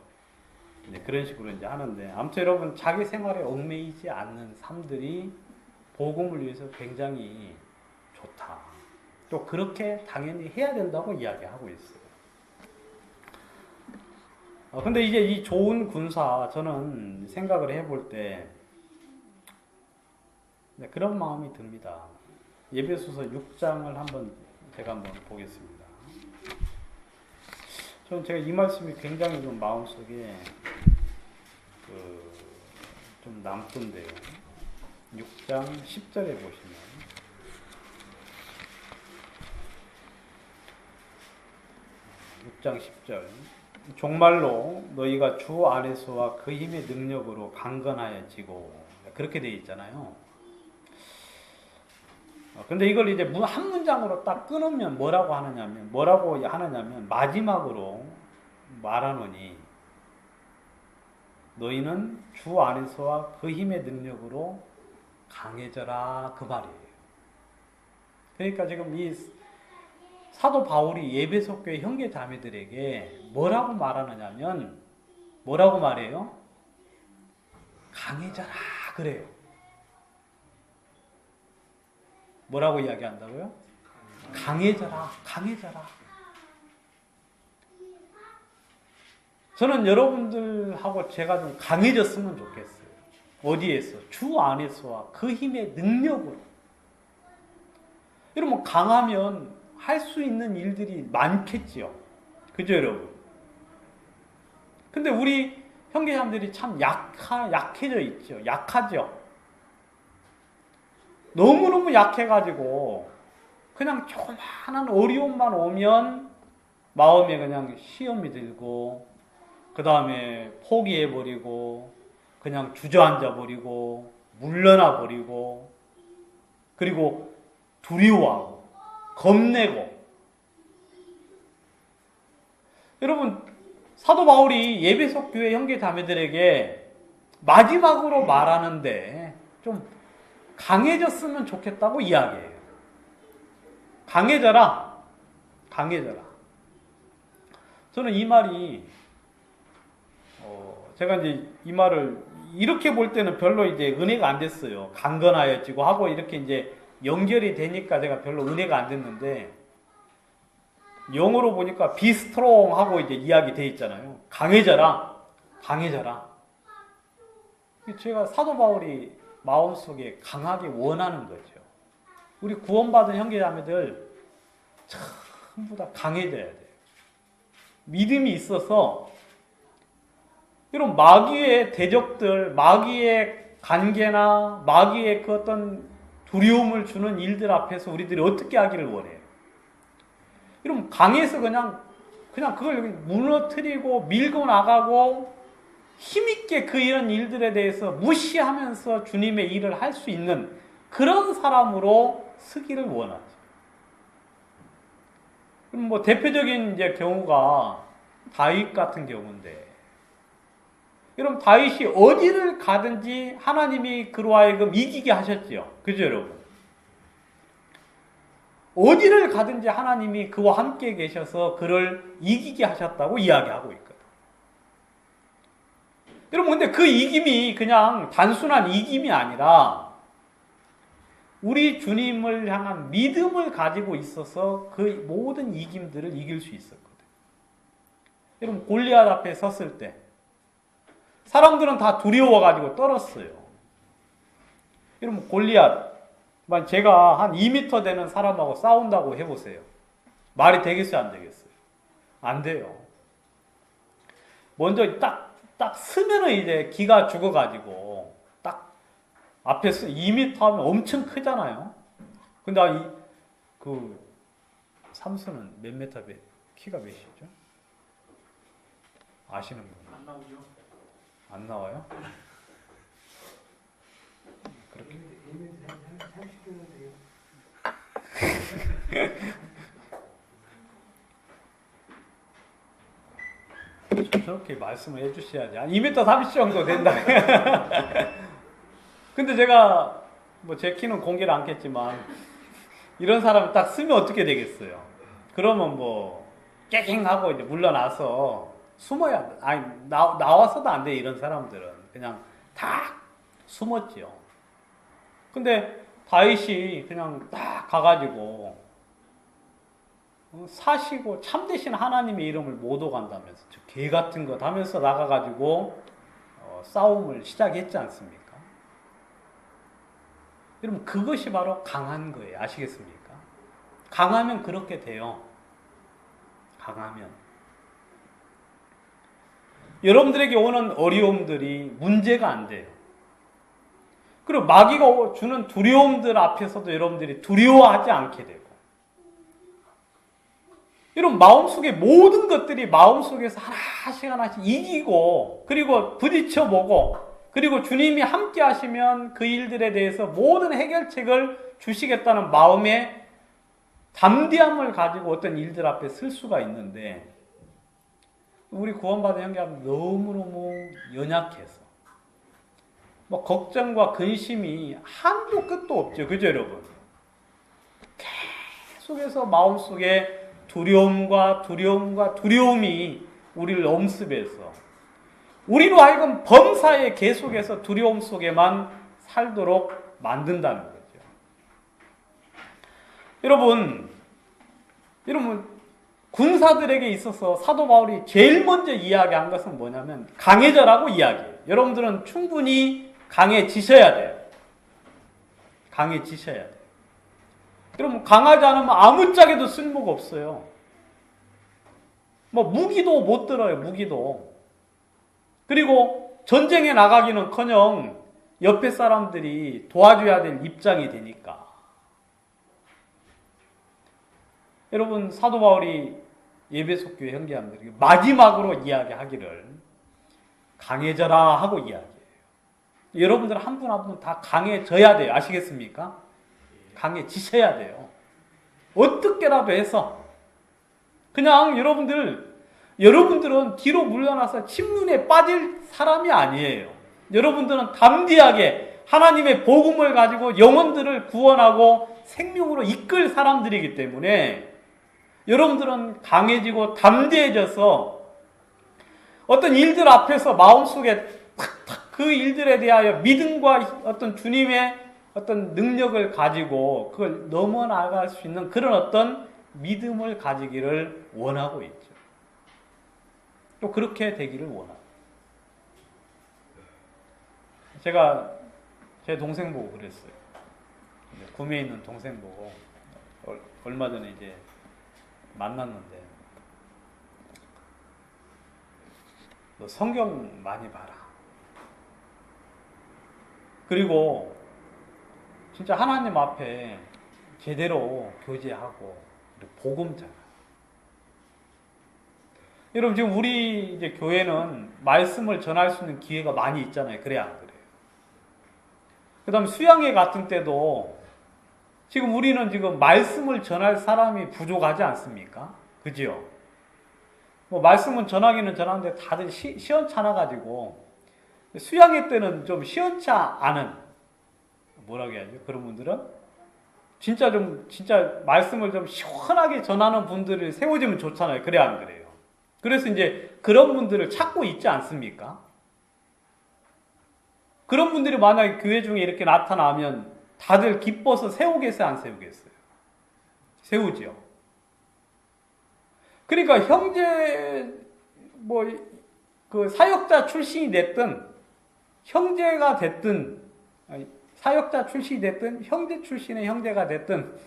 이제 그런 식으로 이제 하는데, 아무튼 여러분, 자기 생활에 얽매이지 않는 삶들이 복음을 위해서 굉장히 좋다. 또 그렇게 당연히 해야 된다고 이야기하고 있어요. 근데 이제 이 좋은 군사, 저는 생각을 해볼 때 그런 마음이 듭니다. 에베소서 6장을 제가 한번 보겠습니다. 저는 제가 이 말씀이 굉장히 좀 마음속에 좀 남던데요. 6장 10절에 보시면, 정말로 너희가 주 안에서와 그 힘의 능력으로 강건하여지고, 그렇게 되어 있잖아요. 근데 이걸 이제 한 문장으로 딱 끊으면 뭐라고 하느냐면 마지막으로 말하노니 너희는 주 안에서와 그 힘의 능력으로 강해져라, 그 말이에요. 그러니까 지금 이 사도 바울이 에베소 교회 형제 자매들에게 뭐라고 말하느냐면, 뭐라고 말해요? 강해져라 그래요. 뭐라고 이야기한다고요? 강해져라. 저는 여러분들하고 제가 좀 강해졌으면 좋겠어요. 어디에서? 주 안에서와 그 힘의 능력으로. 여러분, 강하면 할 수 있는 일들이 많겠지요. 그죠, 여러분? 근데 우리 형제자매들이 참 약해져 있죠. 약하죠. 너무너무 약해가지고 그냥 조그마한 어려움만 오면 마음에 그냥 시험이 들고, 그 다음에 포기해버리고, 그냥 주저앉아버리고, 물러나버리고, 그리고 두려워하고 겁내고. 여러분, 사도 바울이 에베소 교회 형제 자매들에게 마지막으로 말하는데 좀 강해졌으면 좋겠다고 이야기해요. 강해져라. 저는 이 말이 제가 이제 이 말을 이렇게 볼 때는 별로 이제 은혜가 안 됐어요. 강건하여지고 하고 이렇게 이제 연결이 되니까 제가 별로 은혜가 안 됐는데, 영어로 보니까 be strong 하고 이제 이야기 돼 있잖아요. 강해져라. 제가 사도 바울이 마음속에 강하게 원하는 거죠. 우리 구원받은 형제자매들 전부 다 강해져야 돼요. 믿음이 있어서, 이런 마귀의 대적들, 마귀의 관계나 마귀의 그 어떤 두려움을 주는 일들 앞에서 우리들이 어떻게 하기를 원해요? 이러면 강해서 그냥 그걸 무너뜨리고 밀고 나가고 힘있게 그 이런 일들에 대해서 무시하면서 주님의 일을 할 수 있는 그런 사람으로 서기를 원하죠. 그럼 뭐 대표적인 이제 경우가 다윗 같은 경우인데, 여러분 다윗이 어디를 가든지 하나님이 그로 하여금 이기게 하셨지요. 그죠, 여러분? 어디를 가든지 하나님이 그와 함께 계셔서 그를 이기게 하셨다고 이야기하고 있거든. 여러분, 근데 그 이김이 그냥 단순한 이김이 아니라 우리 주님을 향한 믿음을 가지고 있어서 그 모든 이김들을 이길 수 있었거든. 여러분, 골리앗 앞에 섰을 때 사람들은 다 두려워가지고 떨었어요. 여러분, 골리앗, 제가 한 2m 되는 사람하고 싸운다고 해보세요. 말이 되겠어요, 안 되겠어요? 안 돼요. 먼저 딱 쓰면은 이제 기가 죽어가지고 딱 앞에서 2m 하면 엄청 크잖아요. 근데 삼수는 몇 메타 키가 몇이죠? 아시는 분? 안 나오죠. 안 나와요? 그렇게. 30kg 돼요. 저렇게 말씀을 해주셔야지. 한 2m 30 정도 된다. 근데 제가 제 키는 공개를 않겠지만 이런 사람을 딱 쓰면 어떻게 되겠어요? 그러면 깨갱하고 이제 물러나서 숨어야 돼. 아니 나와서도 안 돼. 이런 사람들은 그냥 다 숨었지요. 근데 다윗이 그냥 딱 가가지고 사시고 참되신 하나님의 이름을 못 오간다면서 저 개 같은 것 하면서 나가가지고 싸움을 시작했지 않습니까? 여러분, 그것이 바로 강한 거예요. 아시겠습니까? 강하면 그렇게 돼요. 강하면. 여러분들에게 오는 어려움들이 문제가 안 돼요. 그리고 마귀가 주는 두려움들 앞에서도 여러분들이 두려워하지 않게 되고, 여러분 마음속에 모든 것들이 마음속에서 하나씩 이기고, 그리고 부딪혀보고, 그리고 주님이 함께 하시면 그 일들에 대해서 모든 해결책을 주시겠다는 마음의 담대함을 가지고 어떤 일들 앞에 설 수가 있는데, 우리 구원받은 형제는 너무너무 연약해서 걱정과 근심이 한도 끝도 없죠. 그죠, 여러분? 계속해서 마음속에 두려움이 우리를 엄습해서 우리로 하여금 범사에 계속해서 두려움 속에만 살도록 만든다는 거죠. 여러분, 군사들에게 있어서 사도 바울이 제일 먼저 이야기한 것은 뭐냐면 강해져라고 이야기해요. 여러분들은 충분히 강해지셔야 돼요. 강해지셔야 돼요. 여러분, 강하지 않으면 아무짝에도 쓸모가 없어요. 무기도 못 들어요, 무기도. 그리고 전쟁에 나가기는커녕 옆에 사람들이 도와줘야 될 입장이 되니까. 여러분, 사도 바울이 예배소 교회 형제님들에게 마지막으로 이야기하기를 강해져라 하고 이야기해요. 여러분들 한 분 한 분 다 강해져야 돼요. 아시겠습니까? 강해지셔야 돼요. 어떻게라도 해서. 그냥 여러분들은 뒤로 물러나서 침륜에 빠질 사람이 아니에요. 여러분들은 담대하게 하나님의 복음을 가지고 영혼들을 구원하고 생명으로 이끌 사람들이기 때문에 여러분들은 강해지고 담대해져서 어떤 일들 앞에서 마음속에 탁탁 그 일들에 대하여 믿음과 어떤 주님의 어떤 능력을 가지고 그걸 넘어나갈 수 있는 그런 어떤 믿음을 가지기를 원하고 있죠. 또 그렇게 되기를 원합니다. 제가 제 동생 보고 그랬어요. 구미에 있는 동생 보고 얼마 전에 이제 만났는데, 너 성경 많이 봐라. 그리고 진짜 하나님 앞에 제대로 교제하고 복음 전하. 여러분, 지금 우리 이제 교회는 말씀을 전할 수 있는 기회가 많이 있잖아요. 그래야 안 그래요? 그 다음에 수양회 같은 때도 지금 우리는 지금 말씀을 전할 사람이 부족하지 않습니까? 그지요? 뭐 말씀은 전하기는 전하는데 다들 시원찮아가지고 수양회 때는 좀 시원치 않은 뭐라고 해야죠? 그런 분들은 진짜 말씀을 좀 시원하게 전하는 분들을 세워주면 좋잖아요. 그래 안 그래요? 그래서 이제 그런 분들을 찾고 있지 않습니까? 그런 분들이 만약에 교회 중에 이렇게 나타나면 다들 기뻐서 세우겠어요, 안 세우겠어요? 세우지요. 그러니까 형제 뭐 그 사역자 출신이 됐든 형제가 됐든 사역자 출신이 됐든 형제 출신의 형제가 됐든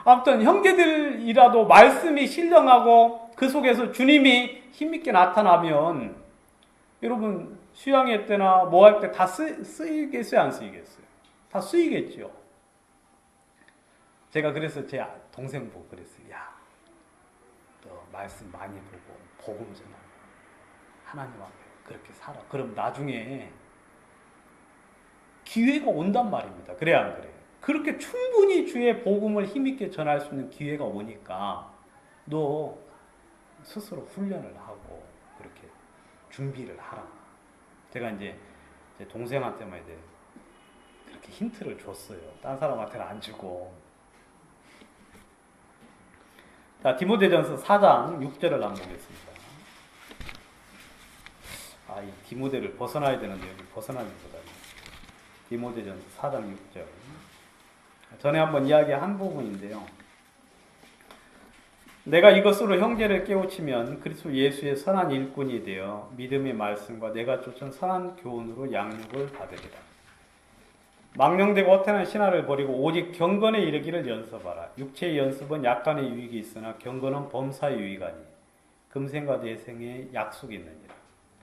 아무튼 형제들이라도 말씀이 신령하고 그 속에서 주님이 힘있게 나타나면 여러분 수양회 때나 뭐 할 때 다 쓰이겠어요, 안 쓰이겠어요? 다 쓰이겠죠. 제가 그래서 제 동생 보고 그랬어요. 야, 너 말씀 많이 보고 복음 전하고 하나님 앞에 그렇게 살아. 그럼 나중에 기회가 온단 말입니다. 그래 안 그래요? 그렇게 충분히 주의 복음을 힘있게 전할 수 있는 기회가 오니까 너 스스로 훈련을 하고 그렇게 준비를 하라. 제가 이제 제 동생한테만 이제 그렇게 힌트를 줬어요. 딴 사람한테는 안 주고. 자, 디모데전서 4장 6절을 한번 보겠습니다. 이 디모데를 벗어나야 되는데 여기 벗어나는 거다. 디모데전서 4장 6절. 전에 한번 이야기한 부분인데요. 내가 이것으로 형제를 깨우치면 그리스도 예수의 선한 일꾼이 되어 믿음의 말씀과 내가 쫓은 선한 교훈으로 양육을 받으리라. 망령되고 허탄한 신화를 버리고 오직 경건에 이르기를 연습하라. 육체의 연습은 약간의 유익이 있으나 경건은 범사의 유익하니 금생과 내생에 약속이 있느니라.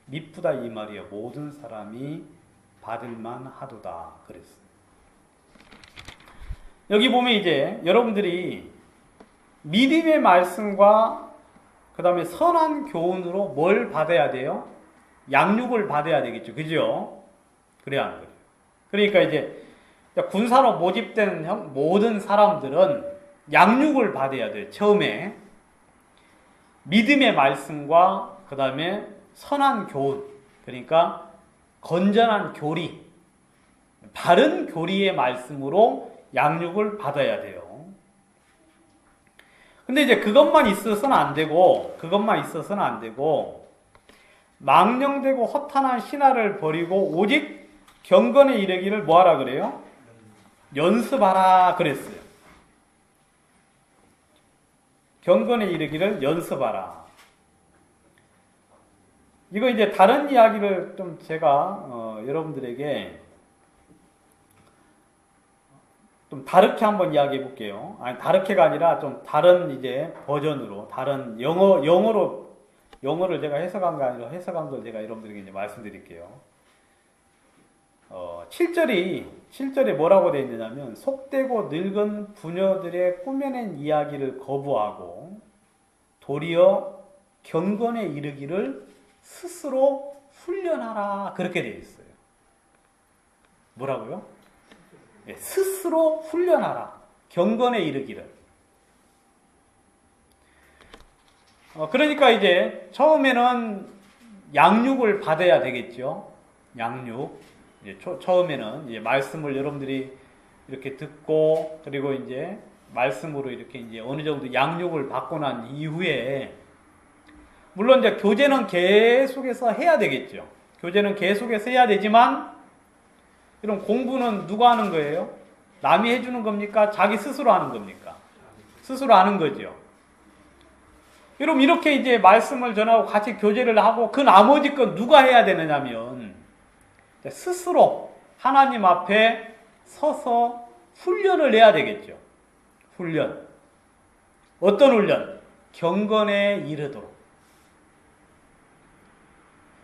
미쁘다 이 말이여 모든 사람이 받을만 하도다 그랬어요. 여기 보면 이제 여러분들이 믿음의 말씀과 그 다음에 선한 교훈으로 뭘 받아야 돼요? 양육을 받아야 되겠죠. 그죠? 그래야 하는 거죠. 그러니까 이제 군사로 모집된 모든 사람들은 양육을 받아야 돼요. 처음에 믿음의 말씀과 그 다음에 선한 교훈, 그러니까 건전한 교리, 바른 교리의 말씀으로 양육을 받아야 돼요. 근데 이제 그것만 있어서는 안 되고 망령되고 허탄한 신화를 버리고 오직 경건에 이르기를 뭐하라 그래요? 연습하라 그랬어요. 경건에 이르기를 연습하라. 이거 이제 다른 이야기를 좀 제가 여러분들에게 좀 다르게 한번 이야기해 볼게요. 아니 다르게가 아니라 좀 다른 이제 버전으로 다른 영어를 제가 해석한 게 아니라 해석한 걸 제가 여러분들에게 이제 말씀드릴게요. 7절에 뭐라고 되어 있느냐면 속되고 늙은 부녀들의 꾸며낸 이야기를 거부하고 도리어 경건에 이르기를 스스로 훈련하라 그렇게 되어 있어요. 뭐라고요? 네, 스스로 훈련하라. 경건에 이르기를. 그러니까 이제 처음에는 양육을 받아야 되겠죠. 양육. 이제 처음에는 이제 말씀을 여러분들이 이렇게 듣고 그리고 이제 말씀으로 이렇게 이제 어느 정도 양육을 받고 난 이후에 물론 이제 교제는 계속해서 해야 되겠죠. 교제는 계속해서 해야 되지만 이런 공부는 누가 하는 거예요? 남이 해주는 겁니까? 자기 스스로 하는 겁니까? 스스로 하는 거죠. 여러분 이렇게 이제 말씀을 전하고 같이 교제를 하고 그 나머지 건 누가 해야 되느냐면 스스로 하나님 앞에 서서 훈련을 해야 되겠죠. 훈련. 어떤 훈련? 경건에 이르도록.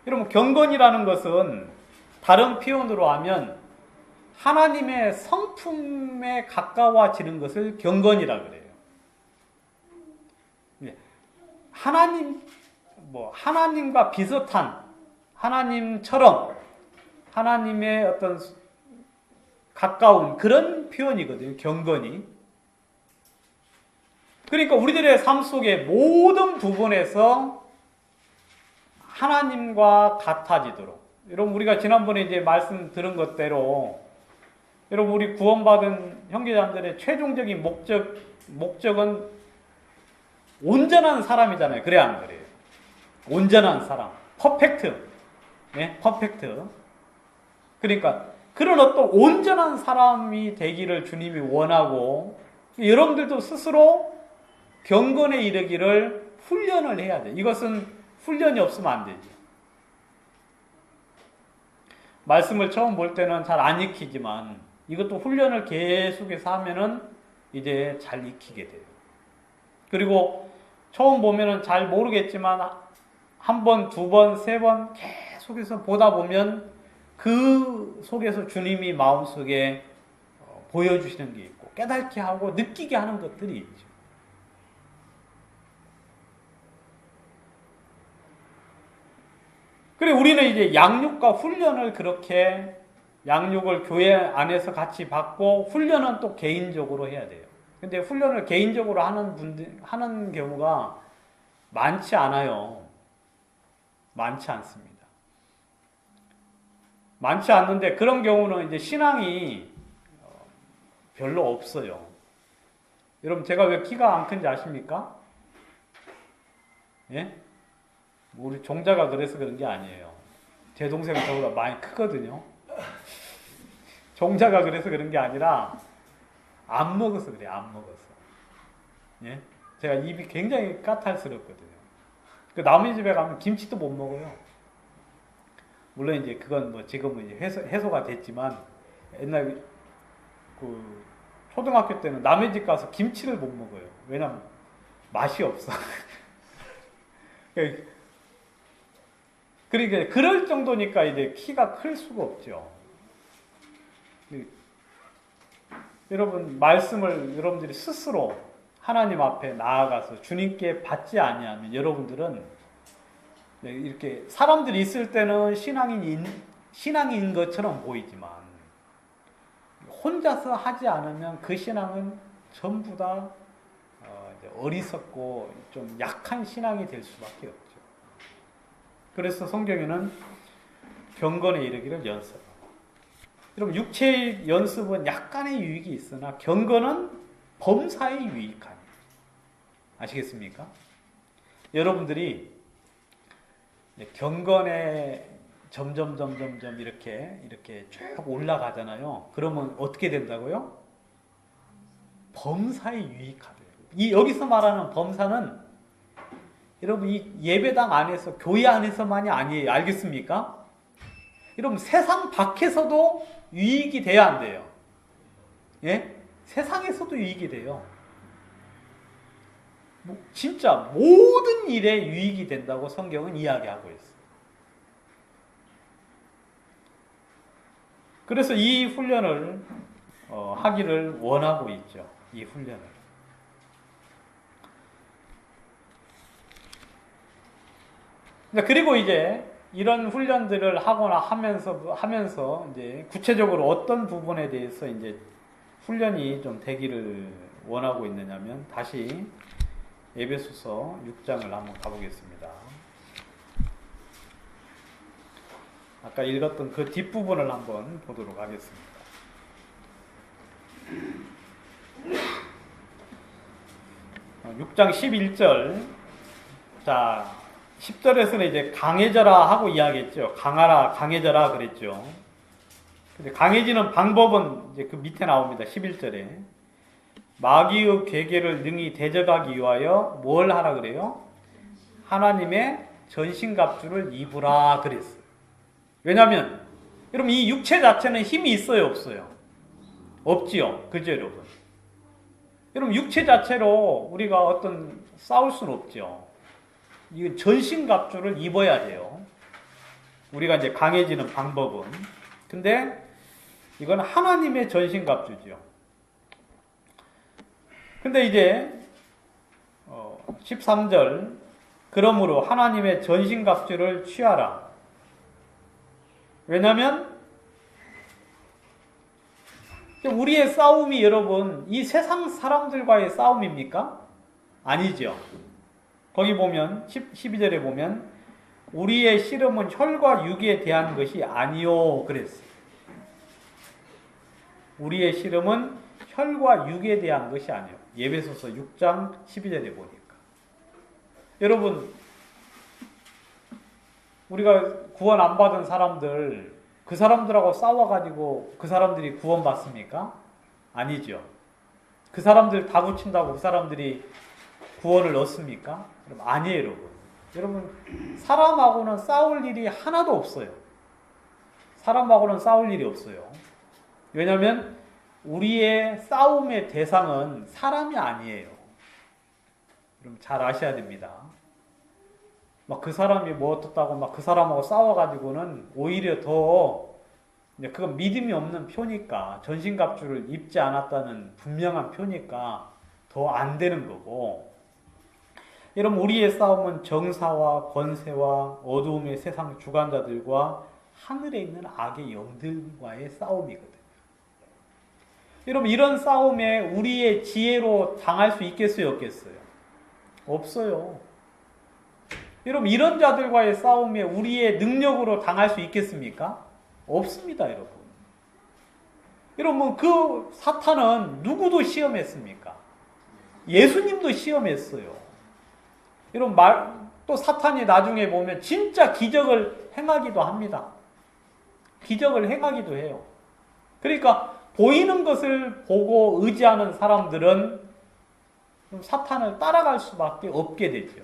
여러분 경건이라는 것은 다른 표현으로 하면 하나님의 성품에 가까워지는 것을 경건이라 그래요. 하나님과 비슷한 하나님처럼 하나님의 어떤 가까운 그런 표현이거든요. 경건이. 그러니까 우리들의 삶 속의 모든 부분에서 하나님과 같아지도록. 여러분, 우리가 지난번에 이제 말씀 들은 것대로, 여러분, 우리 구원받은 형제자들의 최종적인 목적은 온전한 사람이잖아요. 그래, 안 그래요? 온전한 사람. 퍼펙트. 네? 퍼펙트. 그러니까, 그런 어떤 온전한 사람이 되기를 주님이 원하고, 여러분들도 스스로 경건에 이르기를 훈련을 해야 돼요. 이것은 훈련이 없으면 안 되죠. 말씀을 처음 볼 때는 잘 안 익히지만 이것도 훈련을 계속해서 하면은 이제 잘 익히게 돼요. 그리고 처음 보면은 잘 모르겠지만 한 번, 두 번, 세 번 계속해서 보다 보면 그 속에서 주님이 마음속에 보여주시는 게 있고 깨닫게 하고 느끼게 하는 것들이 있죠. 그래, 우리는 이제 양육과 훈련을 그렇게 양육을 교회 안에서 같이 받고 훈련은 또 개인적으로 해야 돼요. 근데 훈련을 개인적으로 하는 경우가 많지 않아요. 많지 않습니다. 많지 않는데 그런 경우는 이제 신앙이 별로 없어요. 여러분, 제가 왜 키가 안 큰지 아십니까? 예? 우리 종자가 그래서 그런 게 아니에요. 제 동생은 저보다 많이 크거든요. 종자가 그래서 그런 게 아니라 안 먹어서 그래요. 안 먹어서. 예? 제가 입이 굉장히 까탈스럽거든요. 그 남의 집에 가면 김치도 못 먹어요. 물론 이제 그건 뭐 지금은 이제 해소가 됐지만 옛날 그 초등학교 때는 남의 집 가서 김치를 못 먹어요. 왜냐면 맛이 없어. 그러니까 그럴 정도니까 이제 키가 클 수가 없죠. 여러분, 말씀을 여러분들이 스스로 하나님 앞에 나아가서 주님께 받지 아니하면 여러분들은 이렇게 사람들이 있을 때는 신앙인 것처럼 보이지만 혼자서 하지 않으면 그 신앙은 전부 다 어리석고 좀 약한 신앙이 될 수밖에 없죠. 그래서 성경에는 경건에 이르기를 연습하고. 여러분, 육체의 연습은 약간의 유익이 있으나 경건은 범사에 유익하니. 아시겠습니까? 여러분들이 경건에 점점 이렇게 쭉 올라가잖아요. 그러면 어떻게 된다고요? 범사에 유익하대요. 여기서 말하는 범사는 여러분, 이 예배당 안에서, 교회 안에서만이 아니에요. 알겠습니까? 여러분, 세상 밖에서도 유익이 돼야 안 돼요. 예? 세상에서도 유익이 돼요. 진짜 모든 일에 유익이 된다고 성경은 이야기하고 있어요. 그래서 이 훈련을 하기를 원하고 있죠. 이 훈련을. 그리고 이제 이런 훈련들을 하거나 하면서 이제 구체적으로 어떤 부분에 대해서 이제 훈련이 좀 되기를 원하고 있느냐면 다시 에베소서 6장을 한번 가보겠습니다. 아까 읽었던 그 뒷부분을 한번 보도록 하겠습니다. 6장 11절. 자, 10절에서는 이제 강해져라 하고 이야기했죠. 강하라, 강해져라 그랬죠. 근데 강해지는 방법은 이제 그 밑에 나옵니다. 11절에. 마귀의 괴계를 능히 대적하기 위하여 뭘 하라 그래요? 하나님의 전신갑주를 입으라 그랬어요. 왜냐하면 여러분, 이 육체 자체는 힘이 있어요, 없어요? 없지요. 그죠, 여러분? 여러분, 육체 자체로 우리가 어떤 싸울 수는 없죠. 이건 전신갑주를 입어야 돼요. 우리가 이제 강해지는 방법은. 근데 이건 하나님의 전신갑주죠. 근데 이제 13절, 그러므로 하나님의 전신갑주를 취하라. 왜냐하면 우리의 싸움이 여러분 이 세상 사람들과의 싸움입니까? 아니죠. 거기 보면 12절에 보면 우리의 씨름은 혈과 육에 대한 것이 아니요 그랬어요. 우리의 씨름은 혈과 육에 대한 것이 아니요. 에베소서 6장 12절에 보니까. 여러분, 우리가 구원 안 받은 사람들, 그 사람들하고 싸워가지고 그 사람들이 구원 받습니까? 아니죠. 그 사람들 다 고친다고 그 사람들이 구원을 얻습니까? 그럼 아니에요, 여러분. 여러분, 사람하고는 싸울 일이 하나도 없어요. 사람하고는 싸울 일이 없어요. 왜냐하면 우리의 싸움의 대상은 사람이 아니에요. 그럼 잘 아셔야 됩니다. 막 그 사람이 뭐 어떻다고 막 그 사람하고 싸워가지고는 오히려 더 그건 믿음이 없는 표니까 전신갑주를 입지 않았다는 분명한 표니까 더 안 되는 거고. 여러분 우리의 싸움은 정사와 권세와 어두움의 세상 주관자들과 하늘에 있는 악의 영들과의 싸움이거든요. 여러분 이런 싸움에 우리의 지혜로 당할 수 있겠어요, 없겠어요? 없어요. 여러분 이런 자들과의 싸움에 우리의 능력으로 당할 수 있겠습니까? 없습니다, 여러분. 여러분 그 사탄은 누구도 시험했습니까? 예수님도 시험했어요. 여러분 또 사탄이 나중에 보면 진짜 기적을 행하기도 합니다. 기적을 행하기도 해요. 그러니까 보이는 것을 보고 의지하는 사람들은 사탄을 따라갈 수밖에 없게 되죠.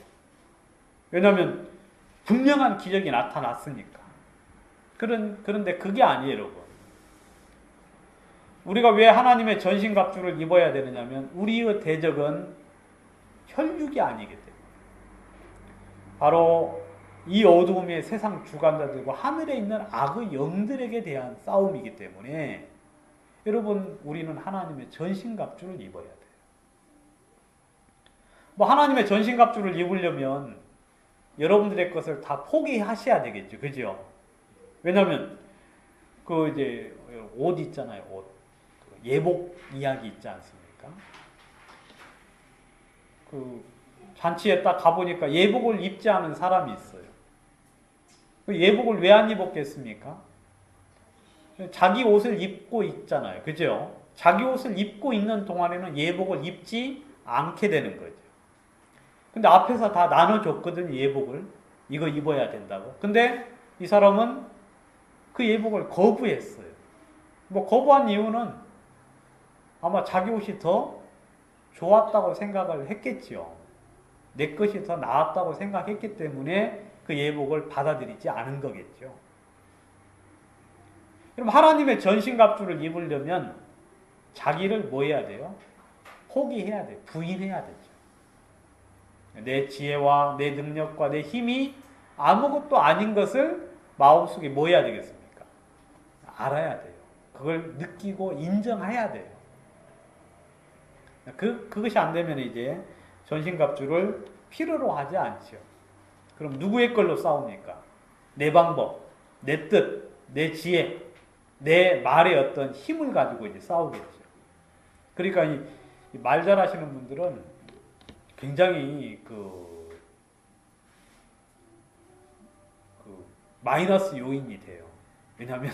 왜냐하면 분명한 기적이 나타났으니까. 그런데 그게 아니에요, 여러분. 우리가 왜 하나님의 전신갑주를 입어야 되느냐면 우리의 대적은 혈육이 아니기 때문에. 바로 이 어두움의 세상 주관자들과 하늘에 있는 악의 영들에게 대한 싸움이기 때문에 여러분 우리는 하나님의 전신갑주를 입어야 돼요. 뭐 하나님의 전신갑주를 입으려면 여러분들의 것을 다 포기하셔야 되겠죠. 그죠? 왜냐면 그 이제 옷 있잖아요. 옷. 예복 이야기 있지 않습니까? 그 잔치에 딱 가보니까 예복을 입지 않은 사람이 있어요. 그 예복을 왜 안 입었겠습니까? 자기 옷을 입고 있잖아요. 그죠? 자기 옷을 입고 있는 동안에는 예복을 입지 않게 되는 거죠. 근데 앞에서 다 나눠줬거든요, 예복을. 이거 입어야 된다고. 근데 이 사람은 그 예복을 거부했어요. 뭐 거부한 이유는 아마 자기 옷이 더 좋았다고 생각을 했겠지요. 내 것이 더 나았다고 생각했기 때문에 그 예복을 받아들이지 않은 거겠죠. 그럼 하나님의 전신갑주를 입으려면 자기를 뭐 해야 돼요? 포기해야 돼요. 부인해야 되죠. 내 지혜와 내 능력과 내 힘이 아무것도 아닌 것을 마음속에 뭐 해야 되겠습니까? 알아야 돼요. 그걸 느끼고 인정해야 돼요. 그것이 안 되면 이제 전신갑주를 필요로 하지 않죠. 그럼 누구의 걸로 싸웁니까? 내 방법, 내 뜻, 내 지혜, 내 말의 어떤 힘을 가지고 이제 싸우겠죠. 그러니까 이 말 잘하시는 분들은 굉장히 그 마이너스 요인이 돼요. 왜냐하면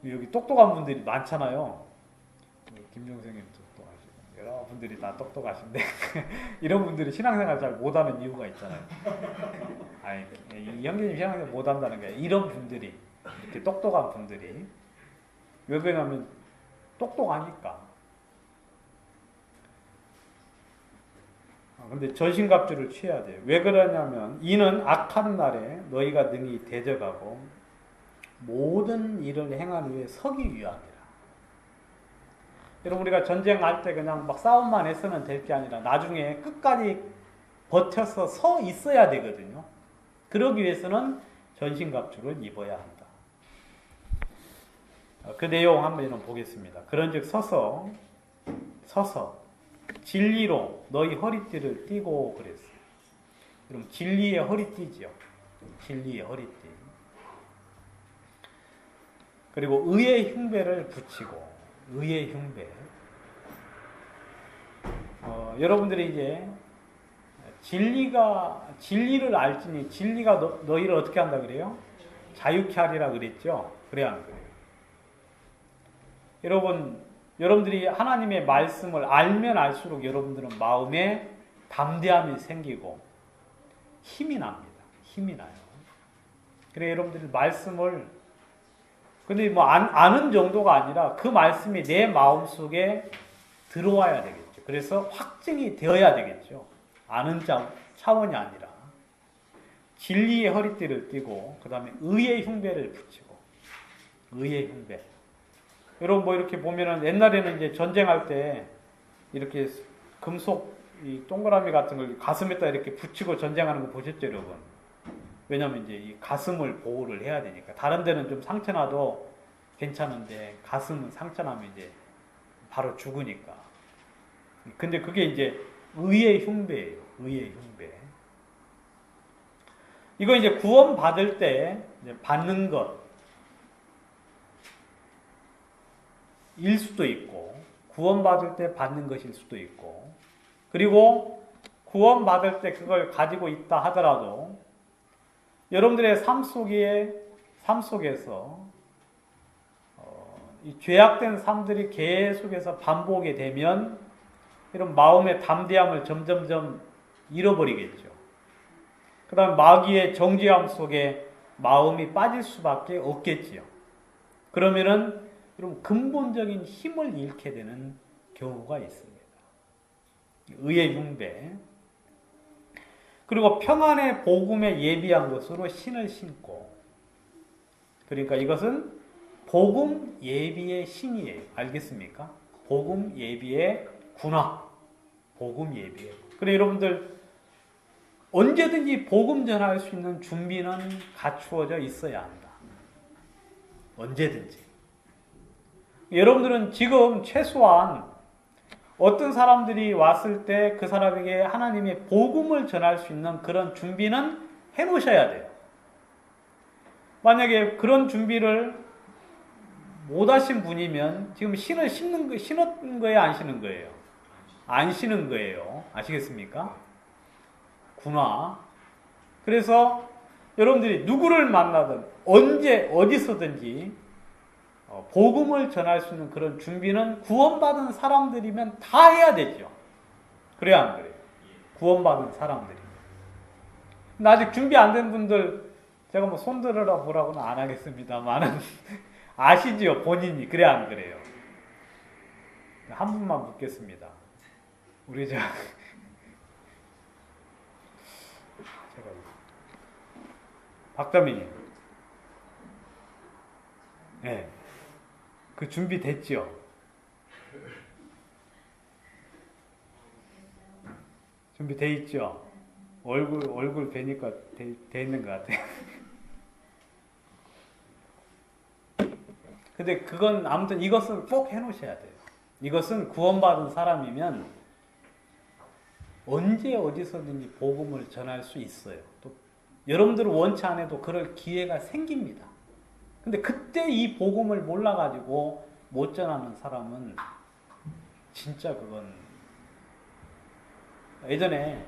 여기 똑똑한 분들이 많잖아요. 김종생님 똑똑하시고 여러분들이 다 똑똑하신데 이런 분들이 신앙생활 잘 못하는 이유가 있잖아요. 아니 이 형제님 신앙생활 못한다는 게 이런 분들이 이렇게 똑똑한 분들이 왜 그러냐면 똑똑하니까. 근데 전신갑주를 취해야 돼요. 왜 그러냐면 이는 악한 날에 너희가 능히 대적하고 모든 일을 행하기 위해 서기 위함이라. 여러분 우리가 전쟁할 때 그냥 막 싸움만 해서는 될 게 아니라 나중에 끝까지 버텨서 서 있어야 되거든요. 그러기 위해서는 전신갑주를 입어야 한다. 그 내용 한번 보겠습니다. 그런즉 서서 진리로 너희 허리띠를 띠고 그랬어요. 그럼 진리의 허리띠지요. 진리의 허리띠. 그리고 의의 흉배를 붙이고 의의 흉배. 여러분들이 이제 진리를 알지니 진리가 너희를 어떻게 한다 그래요? 자유케 하리라 그랬죠? 그래야 하는 거예요. 여러분들이 하나님의 말씀을 알면 알수록 여러분들은 마음에 담대함이 생기고 힘이 납니다. 힘이 나요. 그래 여러분들이 말씀을 근데 뭐 아는 정도가 아니라 그 말씀이 내 마음속에 들어와야 되겠죠. 그래서 확증이 되어야 되겠죠. 아는 차원이 아니라 진리의 허리띠를 띠고 그 다음에 의의 흉배를 붙이고 의의 흉배. 여러분 뭐 이렇게 보면은 옛날에는 이제 전쟁할 때 이렇게 금속 이 동그라미 같은 걸 가슴에다 이렇게 붙이고 전쟁하는 거 보셨죠, 여러분? 왜냐면 이제 이 가슴을 보호를 해야 되니까. 다른 데는 좀 상처나도 괜찮은데 가슴은 상처나면 이제 바로 죽으니까. 근데 그게 이제 의의 흉배예요. 의의 흉배. 이거 이제 구원 받을 때 받는 것일 수도 있고, 구원 받을 때 받는 것일 수도 있고, 그리고 구원 받을 때 그걸 가지고 있다 하더라도 여러분들의 삶 속에서 이 죄악된 삶들이 계속해서 반복이 되면 이런 마음의 담대함을 점점점 잃어버리겠죠. 그 다음 마귀의 정죄함 속에 마음이 빠질 수밖에 없겠지요. 그러면은 여러분 근본적인 힘을 잃게 되는 경우가 있습니다. 의의 흉배. 그리고 평안의 복음에 예비한 것으로 신을 신고. 그러니까 이것은 복음 예비의 신이에요. 알겠습니까? 복음 예비의 군화. 복음 예비의. 그래 여러분들 언제든지 복음 전할 수 있는 준비는 갖추어져 있어야 한다. 언제든지. 여러분들은 지금 최소한 어떤 사람들이 왔을 때 그 사람에게 하나님의 복음을 전할 수 있는 그런 준비는 해 놓으셔야 돼요. 만약에 그런 준비를 못 하신 분이면 지금 신을 신은 거예요? 안 신은 거예요? 안 신은 거예요. 아시겠습니까? 군화. 그래서 여러분들이 누구를 만나든 언제 어디서든지 복음을 전할 수 있는 그런 준비는 구원받은 사람들이면 다 해야 되죠. 그래야 안 그래요? 구원받은 사람들이. 근데 아직 준비 안 된 분들 제가 뭐 손들으라 뭐라고는 안 하겠습니다만은 아시지요 본인이. 그래야 안 그래요? 한 분만 묻겠습니다. 우리 제가 박다민님, 네, 그 준비 됐죠? 준비 돼 있죠? 얼굴 뵈니까 돼 있는 것 같아요. 근데 그건 아무튼 이것은 꼭 해놓으셔야 돼요. 이것은 구원받은 사람이면 언제 어디서든지 복음을 전할 수 있어요. 또 여러분들은 원치 않아도 그럴 기회가 생깁니다. 근데 그때 이 복음을 몰라가지고 못 전하는 사람은 진짜 그건 예전에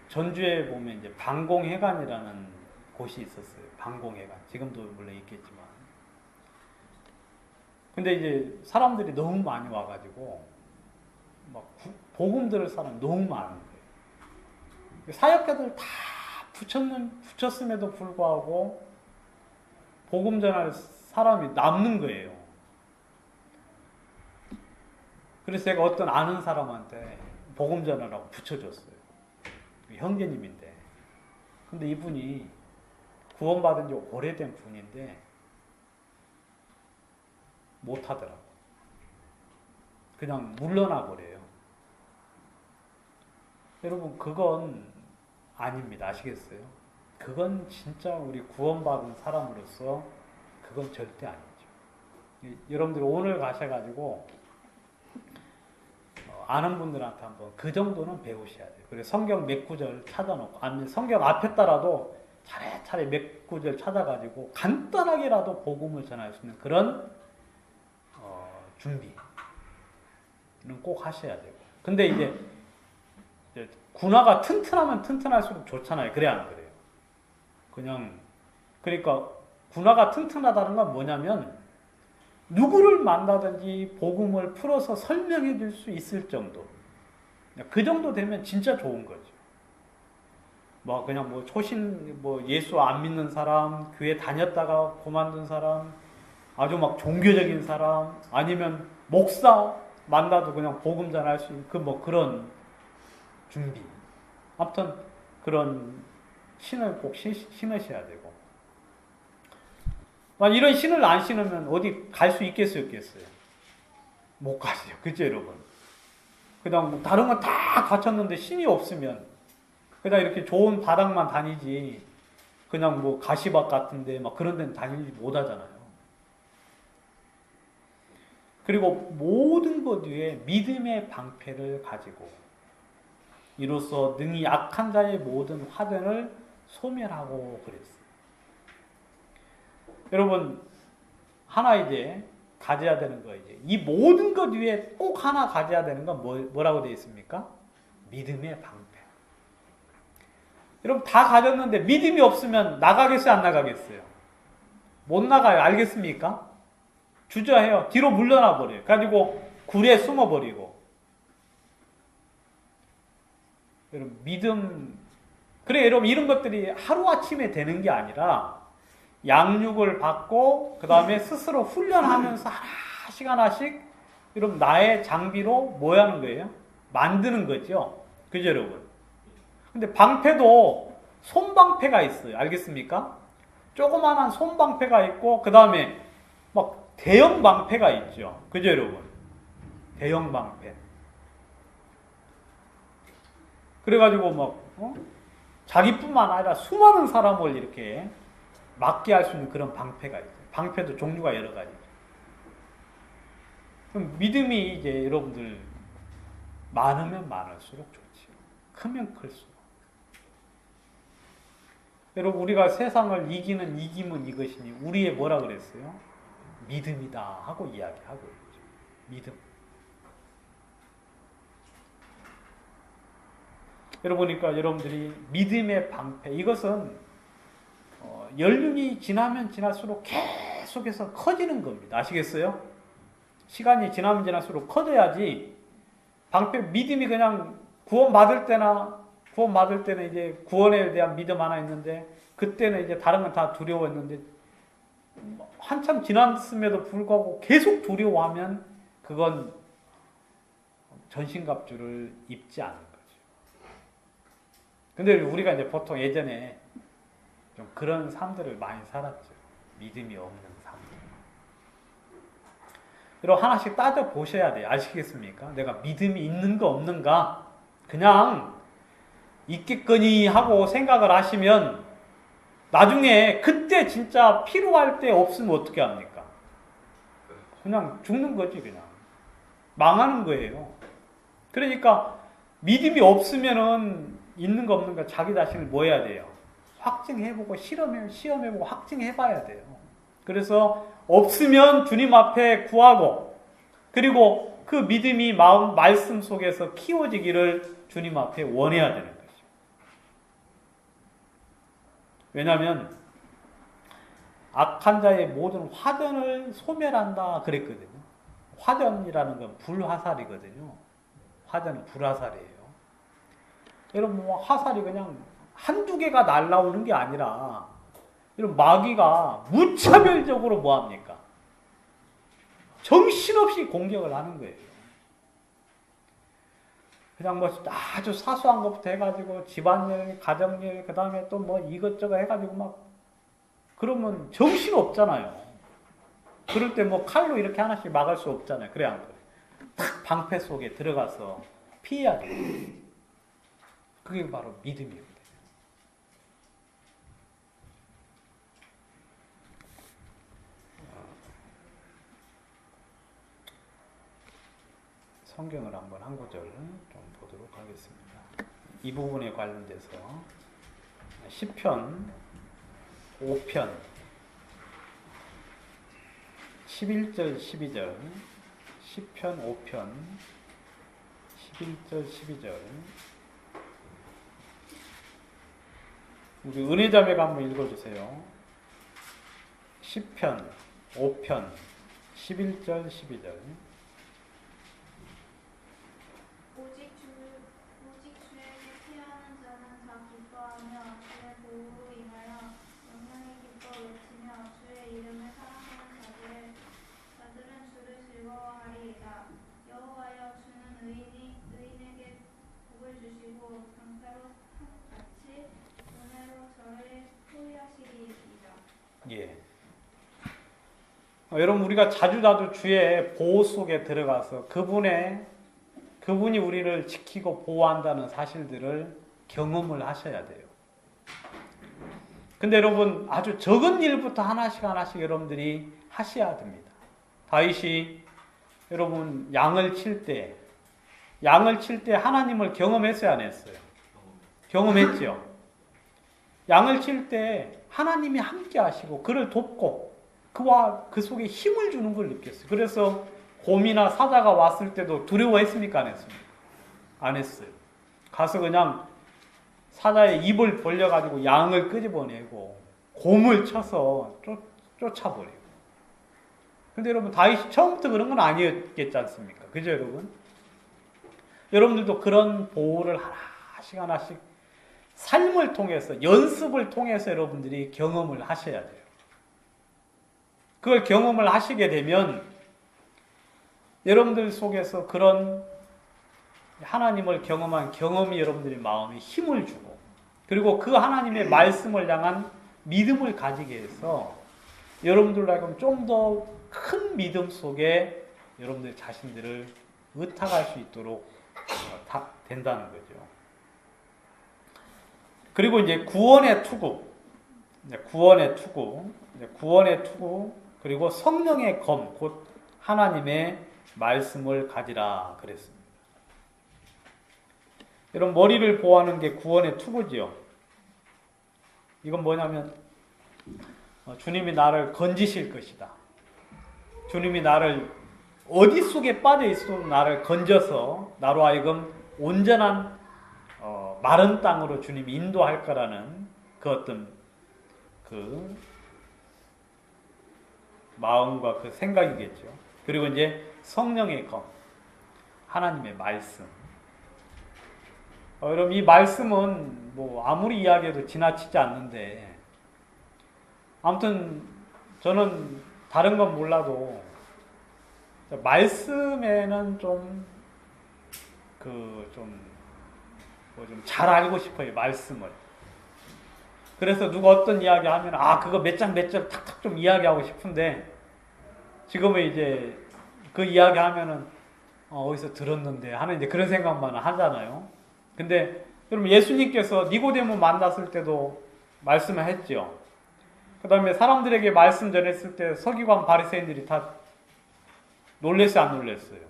전주에 보면 이제 방공회관이라는 곳이 있었어요. 방공회관. 지금도 물론 있겠지만. 근데 이제 사람들이 너무 많이 와가지고 막 복음 들을 사람이 너무 많은 거예요. 사역자들 다 붙였음에도 불구하고 복음 전할 사람이 남는 거예요. 그래서 제가 어떤 아는 사람한테 복음 전하라고 붙여줬어요. 형제님인데. 근데 이분이 구원받은 지 오래된 분인데 못하더라고. 그냥 물러나 버려요. 여러분 그건 아닙니다. 아시겠어요? 그건 진짜 우리 구원받은 사람으로서 그건 절대 아니죠. 여러분들 오늘 가셔가지고 아는 분들한테 한번 그 정도는 배우셔야 돼요. 그래서 성경 몇 구절 찾아놓고 아니면 성경 앞에 따라도 차례차례 몇 구절 찾아가지고 간단하게라도 복음을 전할 수 있는 그런 준비. 꼭 하셔야 되고. 근데 이제 군화가 튼튼하면 튼튼할수록 좋잖아요. 그래 안 그래요? 그냥 그러니까 군화가 튼튼하다는 건 뭐냐면 누구를 만나든지 복음을 풀어서 설명해 줄 수 있을 정도. 그 정도 되면 진짜 좋은 거죠. 뭐 그냥 뭐 초신 뭐 예수 안 믿는 사람, 교회 다녔다가 그만둔 사람, 아주 막 종교적인 사람, 아니면 목사 만나도 그냥 복음 전할 수 있는 그 뭐 그런 준비. 아무튼 그런 신을 꼭 신으셔야 되고. 이런 신을 안 신으면 어디 갈 수 있겠어요, 없겠어요? 못 가세요. 그죠, 여러분? 그냥 뭐 다른 건 다 갖췄는데 신이 없으면 그냥 이렇게 좋은 바닥만 다니지 그냥 뭐 가시밭 같은데 막 그런 데는 다니지 못하잖아요. 그리고 모든 것 위에 믿음의 방패를 가지고 이로써 능히 악한 자의 모든 화전을 소멸하고 그랬어요. 여러분 하나 이제 가져야 되는 거 이제 이 모든 것 위에 꼭 하나 가져야 되는 건 뭐라고 되어 있습니까? 믿음의 방패. 여러분 다 가졌는데 믿음이 없으면 나가겠어요, 안 나가겠어요? 못 나가요. 알겠습니까? 주저해요. 뒤로 물러나 버려요. 가지고 굴에 숨어 버리고. 여러분 믿음 그래 여러분 이런 것들이 하루아침에 되는 게 아니라 양육을 받고 그 다음에 스스로 훈련하면서 하나씩 하나씩 여러분 나의 장비로 뭐 하는 거예요? 만드는 거죠. 그죠 여러분? 근데 방패도 손방패가 있어요. 알겠습니까? 조그마한 손방패가 있고 그 다음에 막 대형 방패가 있죠. 그죠 여러분? 대형 방패. 그래가지고 막 자기뿐만 아니라 수많은 사람을 이렇게 막게 할 수 있는 그런 방패가 있어요. 방패도 종류가 여러 가지죠. 그럼 믿음이 이제 여러분들 많으면 많을수록 좋지요. 크면 클수록. 여러분 우리가 세상을 이기는 이김은 이것이니 우리의 뭐라 그랬어요? 믿음이다 하고 이야기하고 있죠. 믿음. 여러분 보니까 여러분들이 믿음의 방패 이것은 연륜이 지나면 지날수록 계속해서 커지는 겁니다. 아시겠어요? 시간이 지나면 지날수록 커져야지 방패 믿음이 그냥 구원받을 때는 이제 구원에 대한 믿음 하나 있는데 그때는 이제 다른 건 다 두려워했는데 한참 지났음에도 불구하고 계속 두려워하면 그건 전신갑주를 입지 않은 거죠. 근데 우리가 이제 보통 예전에 좀 그런 삶들을 많이 살았죠. 믿음이 없는 삶들. 여러분 하나씩 따져 보셔야 돼요. 아시겠습니까? 내가 믿음이 있는가 없는가 그냥 있겠거니 하고 생각을 하시면 나중에 그때 진짜 필요할 때 없으면 어떻게 합니까? 그냥 죽는 거지 그냥. 망하는 거예요. 그러니까 믿음이 없으면은 있는가 없는가 자기 자신을 뭐 해야 돼요? 확증해보고 시험해보고 확증해봐야 돼요. 그래서 없으면 주님 앞에 구하고 그리고 그 믿음이 마음 말씀 속에서 키워지기를 주님 앞에 원해야 되는 거죠. 왜냐하면 악한 자의 모든 화전을 소멸한다 그랬거든요. 화전이라는 건 불화살이거든요. 화전은 불화살이에요. 여러분 뭐 화살이 그냥 한두 개가 날라오는 게 아니라 이런 마귀가 무차별적으로 뭐합니까? 정신없이 공격을 하는 거예요. 그냥 뭐 아주 사소한 것부터 해가지고 집안일, 가정일, 그 다음에 또 뭐 이것저것 해가지고 막 그러면 정신 없잖아요. 그럴 때 뭐 칼로 이렇게 하나씩 막을 수 없잖아요. 그래 안 그래? 딱 방패 속에 들어가서 피해야 돼요. 그게 바로 믿음이에요. 성경을 한번 한 구절 좀 보도록 하겠습니다. 이 부분에 관련돼서 시편 5편 11절 12절 시편 5편 11절, 12절. 우리 은혜자매가 한번 읽어주세요. 10편, 5편, 11절, 12절. 오직 주에게 피하는 자는 다 기뻐하며 주의 보호로 인하여 영광이 기뻐 외치며 주의 이름을 사랑하는 자들은 주를 즐거워하리이다. 여호와여 주는 의인에게 복을 주시고 강타로 같이 은혜로 저를 호위하시리이다. 예. 여러분 우리가 자주자주 주의 보호 속에 들어가서 그분이 우리를 지키고 보호한다는 사실들을 경험을 하셔야 돼요. 근데 여러분 아주 적은 일부터 하나씩 여러분들이 하셔야 됩니다. 다윗이 여러분 양을 칠 때 하나님을 경험했어요, 안 했어요? 경험했죠. 양을 칠 때 하나님이 함께 하시고 그를 돕고 그와 그 속에 힘을 주는 걸 느꼈어요. 그래서 곰이나 사자가 왔을 때도 두려워했습니까? 안 했습니까? 안 했어요. 가서 그냥 사자의 입을 벌려가지고 양을 끄집어내고 곰을 쳐서 쫓아버려요. 근데 여러분 다윗이 처음부터 그런 건 아니었겠지 않습니까? 그죠 여러분? 여러분들도 그런 보호를 하나씩 삶을 통해서 연습을 통해서 여러분들이 경험을 하셔야 돼요. 그걸 경험을 하시게 되면 여러분들 속에서 그런 하나님을 경험한 경험이 여러분들의 마음에 힘을 주고 그리고 그 하나님의 말씀을 향한 믿음을 가지게 해서 여러분들로 하여금 좀 더 큰 믿음 속에 여러분들 자신들을 의탁할 수 있도록 된다는 거죠. 그리고 이제 구원의 투구, 그리고 성령의 검, 곧 하나님의 말씀을 가지라 그랬습니다. 여러분 머리를 보호하는 게 구원의 투구지요. 이건 뭐냐면 주님이 나를 건지실 것이다. 주님이 나를 어디 속에 빠져 있어도 나를 건져서 나로 하여금 온전한 마른 땅으로 주님이 인도할 거라는 그 어떤 그 마음과 그 생각이겠죠. 그리고 이제 성령의 검, 하나님의 말씀. 여러분 이 말씀은 뭐 아무리 이야기해도 지나치지 않는데 아무튼 저는 다른 건 몰라도 말씀에는 좀 잘 알고 싶어요, 말씀을. 그래서 누가 어떤 이야기 하면 그거 몇 장 탁탁 좀 이야기하고 싶은데 지금은 이제 그 이야기 하면은 어디서 들었는데 하는 이제 그런 생각만 하잖아요. 근데 여러분 예수님께서 니고데모 만났을 때도 말씀을 했죠. 그 다음에 사람들에게 말씀 전했을 때 서기관 바리새인들이 다 놀랬어요, 안 놀랬어요?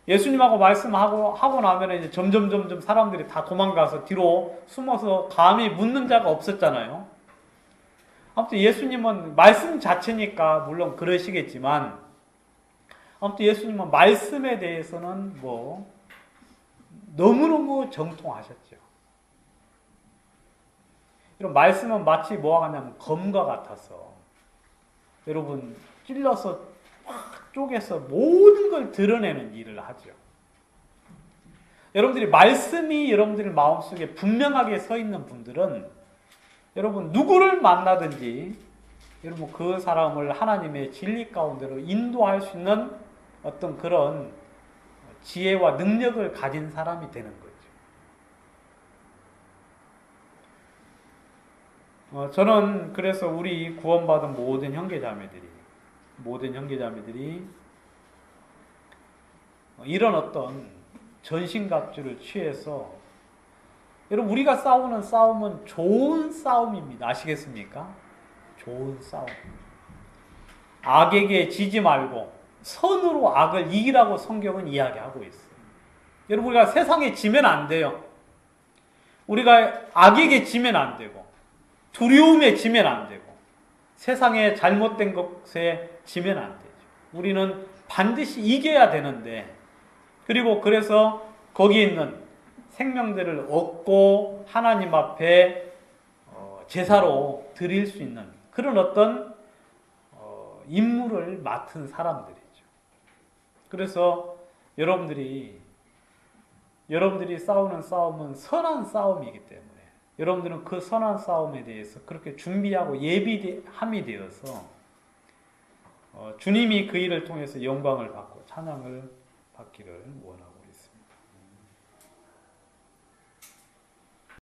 예수님하고 말씀하고 나면 이제 점점 사람들이 다 도망가서 뒤로 숨어서 감히 묻는 자가 없었잖아요. 아무튼 예수님은 말씀 자체니까 물론 그러시겠지만 아무튼 예수님은 말씀에 대해서는 너무너무 정통하셨죠. 이런 말씀은 마치 뭐가 같냐면 검과 같아서 여러분 찔러서 확 쪼개서 모든 걸 드러내는 일을 하죠. 여러분들이 말씀이 여러분들 마음속에 분명하게 서 있는 분들은 여러분 누구를 만나든지 여러분 그 사람을 하나님의 진리 가운데로 인도할 수 있는 어떤 그런 지혜와 능력을 가진 사람이 되는 거죠. 저는 그래서 우리 구원받은 모든 형제자매들이 이런 어떤 전신갑주를 취해서 여러분 우리가 싸우는 싸움은 좋은 싸움입니다. 아시겠습니까? 좋은 싸움. 악에게 지지 말고 선으로 악을 이기라고 성경은 이야기하고 있어요. 여러분 우리가 세상에 지면 안 돼요. 우리가 악에게 지면 안 되고 두려움에 지면 안 되고 세상의 잘못된 것에 지면 안 되죠. 우리는 반드시 이겨야 되는데 그리고 그래서 거기에 있는 생명들을 얻고 하나님 앞에 제사로 드릴 수 있는 그런 어떤 임무를 맡은 사람들이죠. 그래서 여러분들이 싸우는 싸움은 선한 싸움이기 때문에 여러분들은 그 선한 싸움에 대해서 그렇게 준비하고 예비함이 되어서 주님이 그 일을 통해서 영광을 받고 찬양을 받기를 원하고